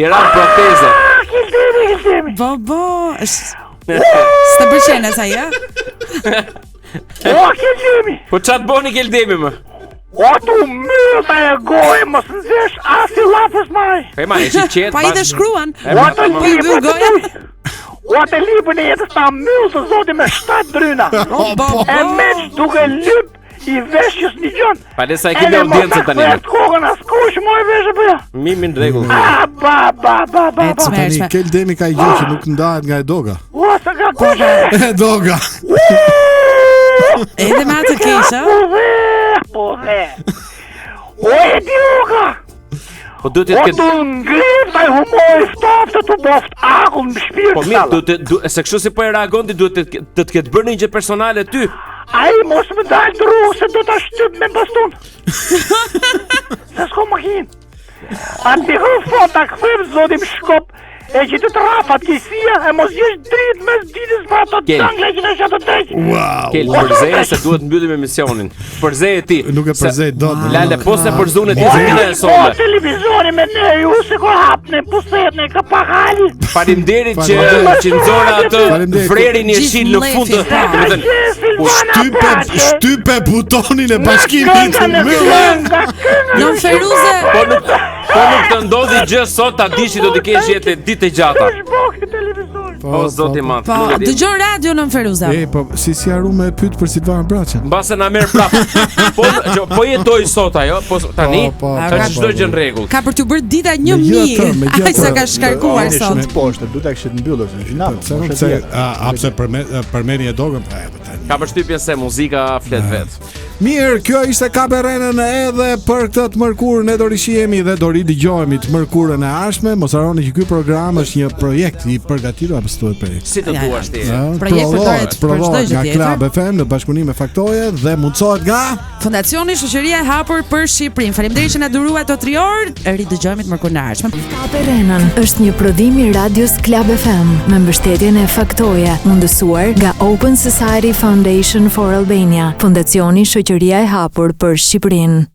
Era proteze. Keldemi. Bo. Sta bëjën sa ja? O Keldemi. Po çat boni Keldemi më? O tu mërta e gojë, mos nëzesh asi lafës maj. E ma, e që qetë pa i dhe shkruan. O të libër të tuj. O të libër në jetës ta mëllë të zoti me 7 dryna. E meq duke lyp i veshjës një gjën. Pa lesa e kemi audiencën tani. E mos të kokën as kush moj veshë për ja. Mimin regull. Ba. Tani Keldemi ka i gjë që nuk ndahet nga e doga. O, se ka kush e doga. Edhe ma të kesha. Po dhe. O e dioga. Po duhet të ketë. O të ngrift ai humor ftoftë të boft akull në shpirt. Po mirë, duhet se kështu si po e reagon ti duhet të ketë bërë një gjë personale ty. Ai mos më dal të rrugë se do ta shtyp me baston. Se s'ko makinë. Ati fota këthëm zotim shkop. E që të rafat kësia e mos jesh dritë mes ditës pa ato tangle që në shatë të drejtë. Kel, përzeje se duhet mbyllim emisionin. Përzeje ti. Nuk e përzeje do të. Lale, po se përzune ti zëmine e sonde. Po televizori me ne ju se ko hapne, pusetne, ka pakali. Falimderit që nëzora atë frerin i shil në fund të shtype butonin e bashkimit të mëllë. Në Feruze. Po nuk të ndodhi gjë sot ta dishi do të kesh jetë ditë e gjata. Po zoti mat. Po dëgjon radio në Feruza. Po si haru me pyet për Silvana Braçën. Mbase na merr prap. Po jetoj sot ajo, po tani ka çdo gjë në rregull. Ka për të bërë dita 1000. Ai sa ka shkarkuar sot. Po është, duhet ta kishit mbyllur në gjinat. Hapse përmeni e dogën. Ka përshtypjen se muzika flet vet. Mirë, kjo ishte Kaberenën edhe për këtë të mërkurën e do rishihemi dhe do ridigjohemi të mërkurën e ardhshme. Mos harroni që ky program është një projekt i përgatitur apo s'tuhet projekt. Si të duash ti. Projekt për çdo gjë nga Club FM në bashkëpunim me Faktoje dhe mundsohet nga Fondacioni Shoqëria e Hapur për Shqipërinë. Faleminderit që na duruat ato 3 orë. Ridigjohemi të mërkurën e ardhshme. Kaberenën është një prodhim i radios Club FM me mbështetjen e Faktoje, mundësuar nga Open Society Foundation for Albania, Fondacioni Shoqëria e Hapur për Shqipërinë.